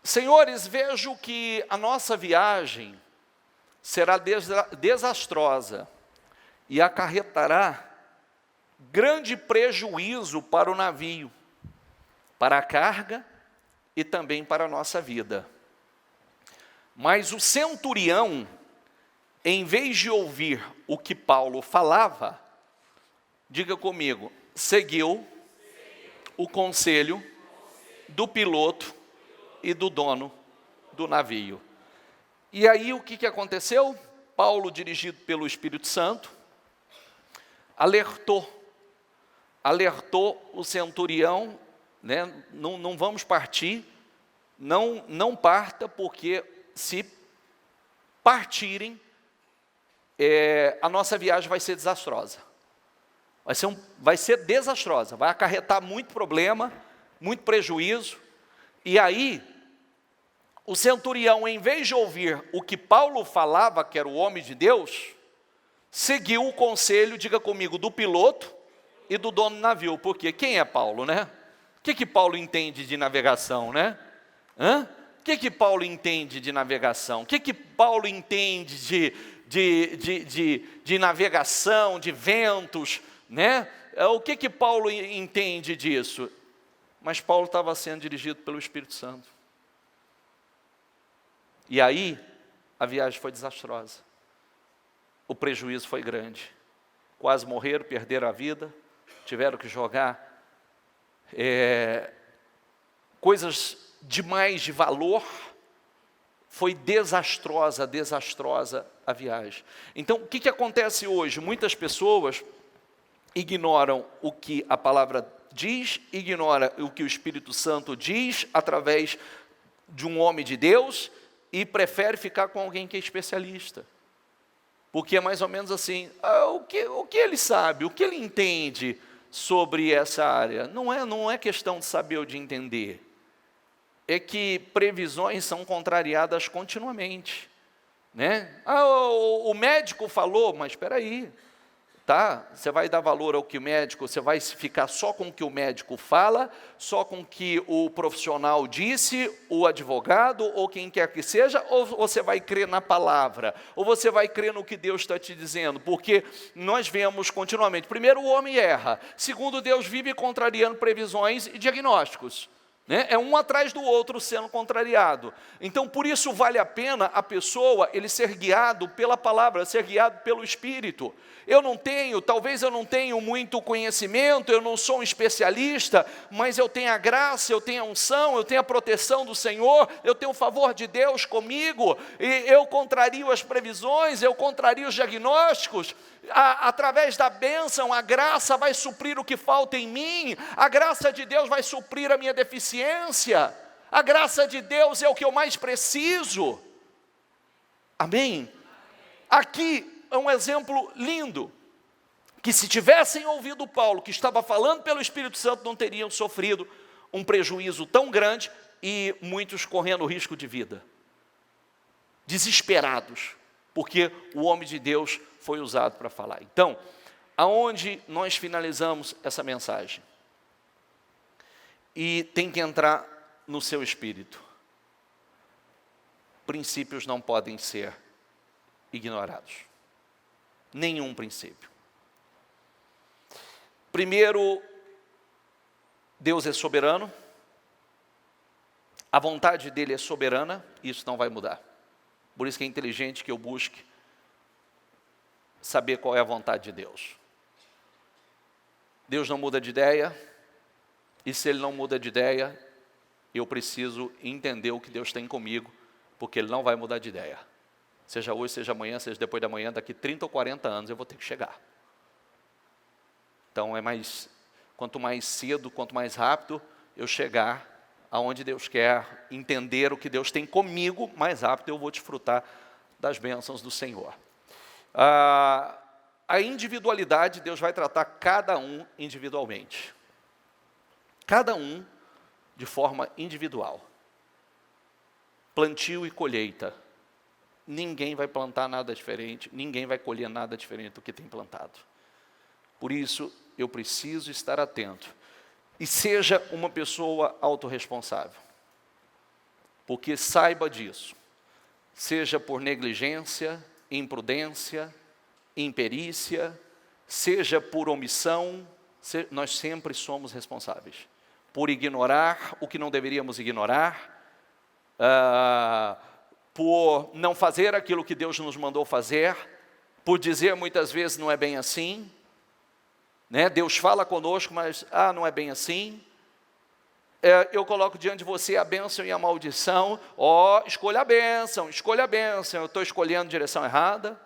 Senhores, vejo que a nossa viagem será desastrosa e acarretará grande prejuízo para o navio, para a carga e também para a nossa vida. Mas o centurião, em vez de ouvir o que Paulo falava, diga comigo, seguiu o conselho do piloto e do dono do navio. E aí o que aconteceu? Paulo, dirigido pelo Espírito Santo, alertou o centurião né? Não vamos partir, não parta, porque se partirem, a nossa viagem vai ser desastrosa. Vai ser desastrosa, vai acarretar muito problema, muito prejuízo. E aí, o centurião, em vez de ouvir o que Paulo falava, que era o homem de Deus, seguiu o conselho, diga comigo, do piloto e do dono do navio. Porque quem é Paulo, né? O que Paulo entende de navegação, né? O que Paulo entende de navegação? O que Paulo entende de navegação, de ventos, né? O que Paulo entende disso? Mas Paulo estava sendo dirigido pelo Espírito Santo. E aí, a viagem foi desastrosa. O prejuízo foi grande. Quase morreram, perderam a vida, tiveram que jogar coisas demais de valor. Foi desastrosa a viagem. Então, o que acontece hoje? Muitas pessoas ignoram o que a palavra diz, ignoram o que o Espírito Santo diz através de um homem de Deus e prefere ficar com alguém que é especialista. Porque é mais ou menos assim, o que ele sabe, o que ele entende sobre essa área? Não é questão de saber ou de entender. É que previsões são contrariadas continuamente, né? O médico falou, mas espera aí, tá? Você vai dar valor ao que o médico, você vai ficar só com o que o médico fala, só com o que o profissional disse, o advogado, ou quem quer que seja, ou você vai crer na palavra, ou você vai crer no que Deus está te dizendo, porque nós vemos continuamente, primeiro o homem erra, segundo Deus vive contrariando previsões e diagnósticos, né? É um atrás do outro sendo contrariado. Então, por isso vale a pena a pessoa, ele ser guiado pela palavra, ser guiado pelo Espírito. Talvez eu não tenha muito conhecimento, eu não sou um especialista, mas eu tenho a graça, eu tenho a unção, eu tenho a proteção do Senhor, eu tenho o favor de Deus comigo, e eu contrario as previsões, eu contrario os diagnósticos. Através da bênção, a graça vai suprir o que falta em mim, a graça de Deus vai suprir a minha deficiência, a graça de Deus é o que eu mais preciso. Amém? Aqui é um exemplo lindo, que se tivessem ouvido Paulo, que estava falando pelo Espírito Santo, não teriam sofrido um prejuízo tão grande e muitos correndo risco de vida, desesperados, porque o homem de Deus foi usado para falar. Então, aonde nós finalizamos essa mensagem? E tem que entrar no seu espírito. Princípios não podem ser ignorados. Nenhum princípio. Primeiro, Deus é soberano. A vontade dele é soberana, isso não vai mudar. Por isso que é inteligente que eu busque saber qual é a vontade de Deus. Deus não muda de ideia, e se Ele não muda de ideia, eu preciso entender o que Deus tem comigo, porque Ele não vai mudar de ideia. Seja hoje, seja amanhã, seja depois da manhã, daqui 30 ou 40 anos eu vou ter que chegar. Então quanto mais cedo, quanto mais rápido eu chegar aonde Deus quer, entender o que Deus tem comigo, mais rápido eu vou desfrutar das bênçãos do Senhor. A individualidade, Deus vai tratar cada um individualmente. Cada um de forma individual. Plantio e colheita. Ninguém vai plantar nada diferente, ninguém vai colher nada diferente do que tem plantado. Por isso, eu preciso estar atento. E seja uma pessoa autorresponsável. Porque saiba disso. Seja por negligência, imprudência, imperícia, seja por omissão, nós sempre somos responsáveis. Por ignorar o que não deveríamos ignorar, por não fazer aquilo que Deus nos mandou fazer, por dizer muitas vezes não é bem assim, né? Deus fala conosco, mas não é bem assim. Eu coloco diante de você a bênção e a maldição. Escolha a bênção, eu estou escolhendo a direção errada.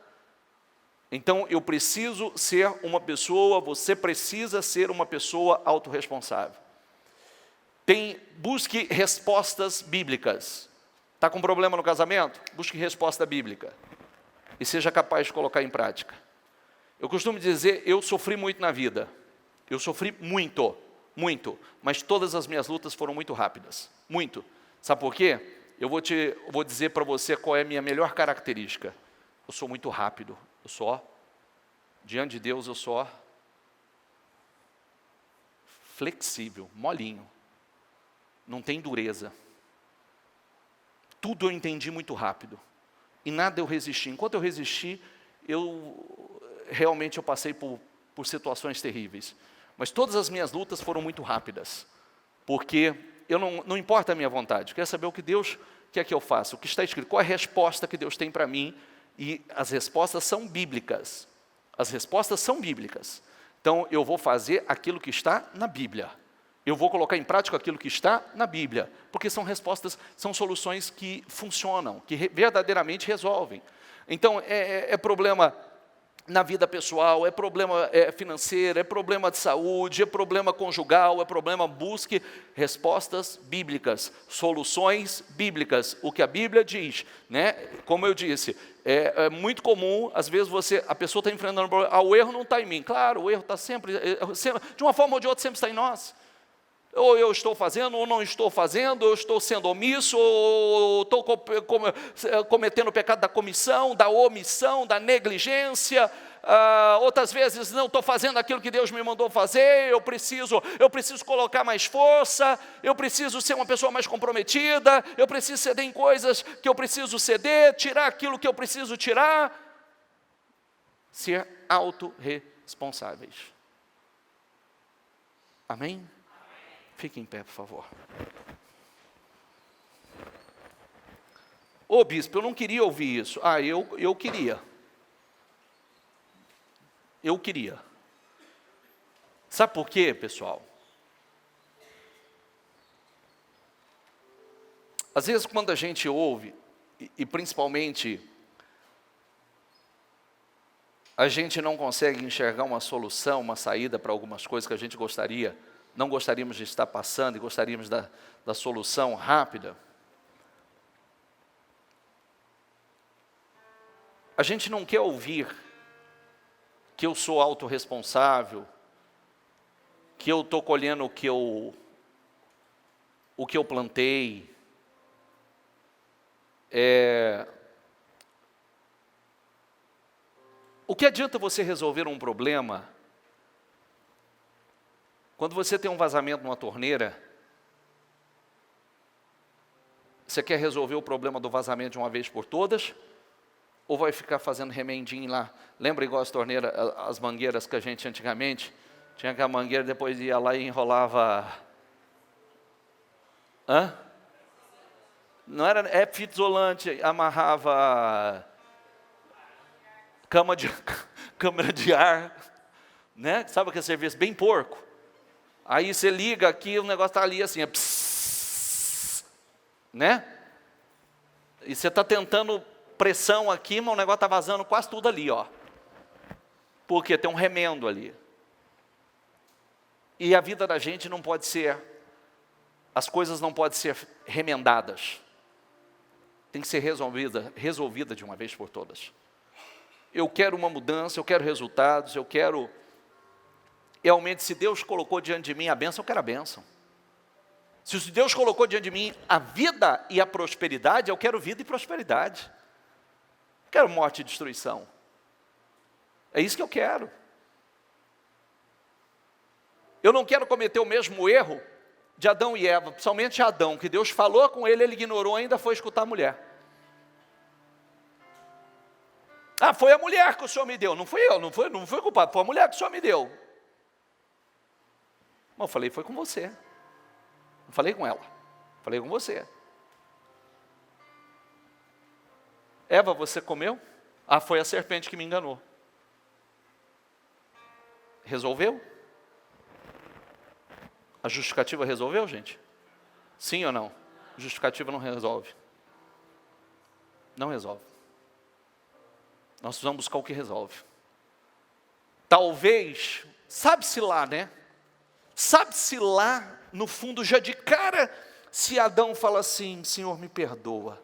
Então eu preciso ser uma pessoa, você precisa ser uma pessoa autorresponsável. Busque respostas bíblicas. Está com problema no casamento? Busque resposta bíblica. E seja capaz de colocar em prática. Eu costumo dizer, eu sofri muito na vida. Eu sofri muito, muito. Mas todas as minhas lutas foram muito rápidas. Muito. Sabe por quê? Eu vou dizer para você qual é a minha melhor característica. Eu sou muito rápido. Diante de Deus, eu sou flexível, molinho. Não tem dureza. Tudo eu entendi muito rápido. E nada eu resisti. Enquanto eu resisti, realmente eu passei por situações terríveis. Mas todas as minhas lutas foram muito rápidas. Porque não importa a minha vontade. Eu quero saber o que Deus quer que eu faça. O que está escrito. Qual é a resposta que Deus tem para mim. E as respostas são bíblicas. As respostas são bíblicas. Então, eu vou fazer aquilo que está na Bíblia. Eu vou colocar em prática aquilo que está na Bíblia, porque são respostas, são soluções que funcionam, que verdadeiramente resolvem. Então, é problema na vida pessoal, é problema financeiro, é problema de saúde, é problema conjugal, é problema, busque respostas bíblicas, soluções bíblicas, o que a Bíblia diz, né? Como eu disse, é muito comum, às vezes a pessoa está enfrentando um problema, o erro não está em mim. Claro, o erro está sempre, de uma forma ou de outra, sempre está em nós. Ou eu estou fazendo, ou não estou fazendo, ou estou sendo omisso, ou estou cometendo o pecado da comissão, da omissão, da negligência. Outras vezes não estou fazendo aquilo que Deus me mandou fazer, eu preciso colocar mais força, eu preciso ser uma pessoa mais comprometida, eu preciso ceder em coisas que eu preciso ceder, tirar aquilo que eu preciso tirar. Ser autorresponsáveis. Amém? Fique em pé, por favor. Ô bispo, eu não queria ouvir isso. Eu queria. Eu queria. Sabe por quê, pessoal? Às vezes quando a gente ouve, e principalmente a gente não consegue enxergar uma solução, uma saída para algumas coisas que a gente não gostaríamos de estar passando e gostaríamos da solução rápida. A gente não quer ouvir que eu sou autorresponsável, que eu estou colhendo o que eu plantei. O que adianta você resolver um problema quando você tem um vazamento numa torneira? Você quer resolver o problema do vazamento de uma vez por todas? Ou vai ficar fazendo remendinho lá? Lembra igual as torneiras, as mangueiras que a gente antigamente tinha, que a mangueira depois ia lá e enrolava... Não era fita isolante, amarrava câmara de ar, né? Sabe aquele serviço bem porco? Aí você liga aqui, o negócio está ali assim, né? E você está tentando pressão aqui, mas o negócio está vazando quase tudo ali, ó. Porque tem um remendo ali. E a vida da gente não pode ser, as coisas não podem ser remendadas. Tem que ser resolvida de uma vez por todas. Eu quero uma mudança, eu quero resultados, eu quero... Realmente, se Deus colocou diante de mim a bênção, eu quero a bênção. Se Deus colocou diante de mim a vida e a prosperidade, eu quero vida e prosperidade. Eu quero morte e destruição. É isso que eu quero. Eu não quero cometer o mesmo erro de Adão e Eva, principalmente Adão, que Deus falou com ele ignorou, ainda foi escutar a mulher. Foi a mulher que o Senhor me deu, não fui eu, não fui culpado, foi a mulher que o Senhor me deu. Mas eu falei, foi com você. Não falei com ela, falei com você. Eva, você comeu? Foi a serpente que me enganou. Resolveu? A justificativa resolveu, gente? Sim ou não? A justificativa não resolve. Não resolve. Nós precisamos buscar o que resolve. Talvez, sabe-se lá, né? Sabe-se lá no fundo, já de cara, se Adão fala assim: Senhor, me perdoa,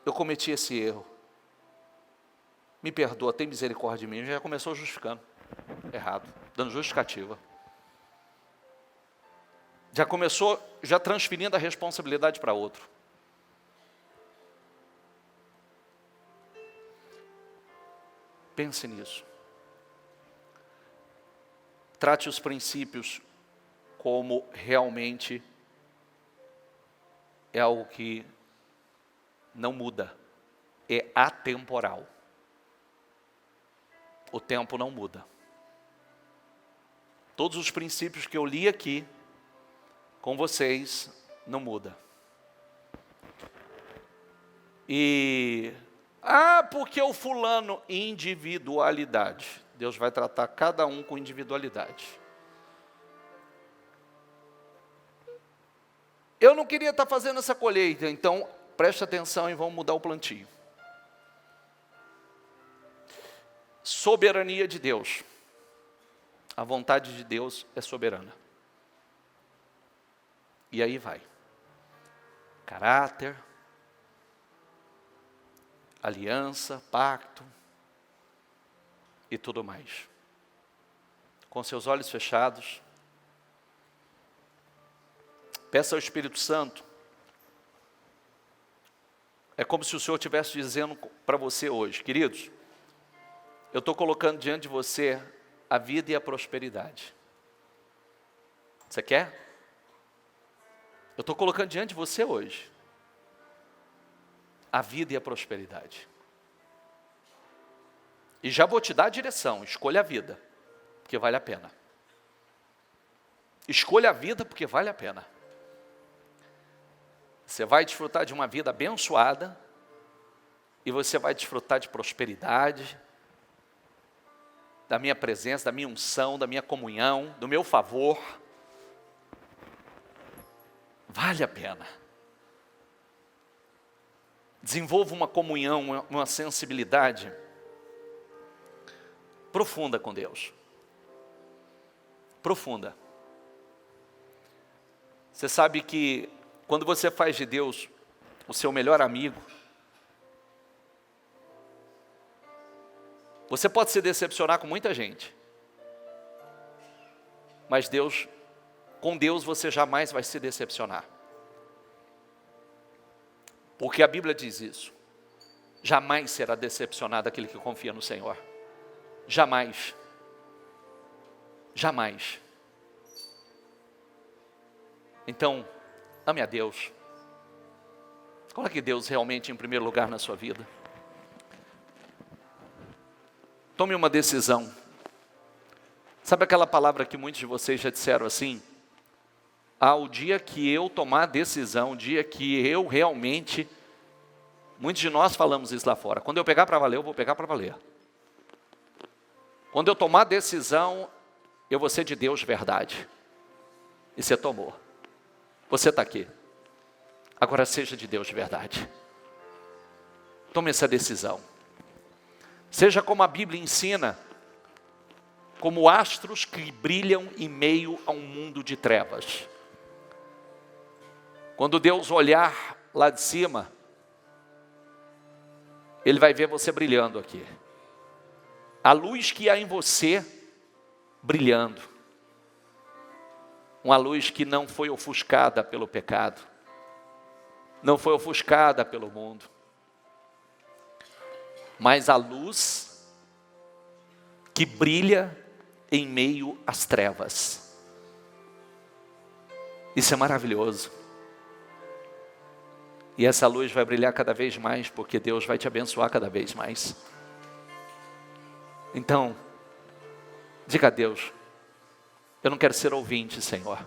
eu cometi esse erro, me perdoa, tem misericórdia de mim. Já começou justificando errado, dando justificativa. Já começou transferindo a responsabilidade para outro. Pense nisso. Trate os princípios como realmente é algo que não muda, é atemporal. O tempo não muda. Todos os princípios que eu li aqui com vocês não muda. Porque o fulano, individualidade. Deus vai tratar cada um com individualidade. Eu não queria estar fazendo essa colheita, então preste atenção e vamos mudar o plantio. Soberania de Deus. A vontade de Deus é soberana. E aí vai. Caráter, aliança, pacto e tudo mais. Com seus olhos fechados, peça ao Espírito Santo. É como se o Senhor estivesse dizendo para você hoje: queridos, eu estou colocando diante de você a vida e a prosperidade. Você quer? Eu estou colocando diante de você hoje a vida e a prosperidade. E já vou te dar a direção: escolha a vida, porque vale a pena. Escolha a vida porque vale a pena. Você vai desfrutar de uma vida abençoada, e você vai desfrutar de prosperidade, da minha presença, da minha unção, da minha comunhão, do meu favor. Vale a pena. Desenvolva uma comunhão, uma sensibilidade profunda com Deus. Profunda. Você sabe que quando você faz de Deus o seu melhor amigo, você pode se decepcionar com muita gente, mas com Deus você jamais vai se decepcionar. Porque a Bíblia diz isso: jamais será decepcionado aquele que confia no Senhor. Jamais. Jamais. Então, ame a Deus. Coloque Deus realmente em primeiro lugar na sua vida. Tome uma decisão. Sabe aquela palavra que muitos de vocês já disseram assim? O dia que eu tomar a decisão, o dia que eu realmente... Muitos de nós falamos isso lá fora: quando eu pegar para valer, eu vou pegar para valer. Quando eu tomar a decisão, eu vou ser de Deus de verdade. E você tomou. Você está aqui. Agora seja de Deus de verdade. Tome essa decisão. Seja como a Bíblia ensina, como astros que brilham em meio a um mundo de trevas. Quando Deus olhar lá de cima, Ele vai ver você brilhando aqui. A luz que há em você brilhando. Uma luz que não foi ofuscada pelo pecado. Não foi ofuscada pelo mundo. Mas a luz que brilha em meio às trevas. Isso é maravilhoso. E essa luz vai brilhar cada vez mais, porque Deus vai te abençoar cada vez mais. Então, diga a Deus: eu não quero ser ouvinte, Senhor.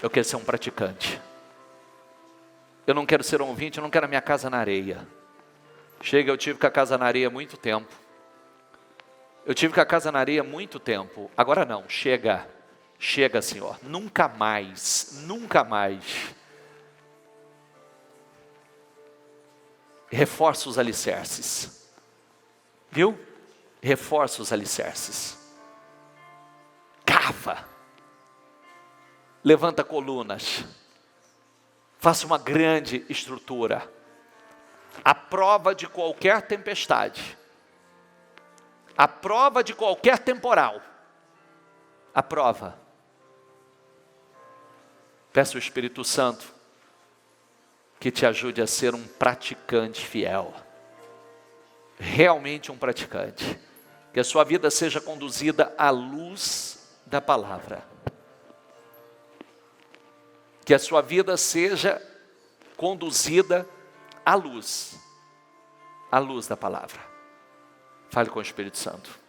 Eu quero ser um praticante. Eu não quero ser um ouvinte, eu não quero a minha casa na areia. Chega, eu tive com a casa na areia há muito tempo. Eu tive com a casa na areia há muito tempo. Agora não, chega. Chega, Senhor. Nunca mais, nunca mais. Reforça os alicerces. Viu? Reforça os alicerces. cava, levanta colunas, faça uma grande estrutura, à prova de qualquer tempestade, à prova de qualquer temporal, à prova. Peça o Espírito Santo que te ajude a ser um praticante fiel, realmente um praticante, que a sua vida seja conduzida à luz da palavra, que a sua vida seja conduzida à luz da palavra. Fale com o Espírito Santo.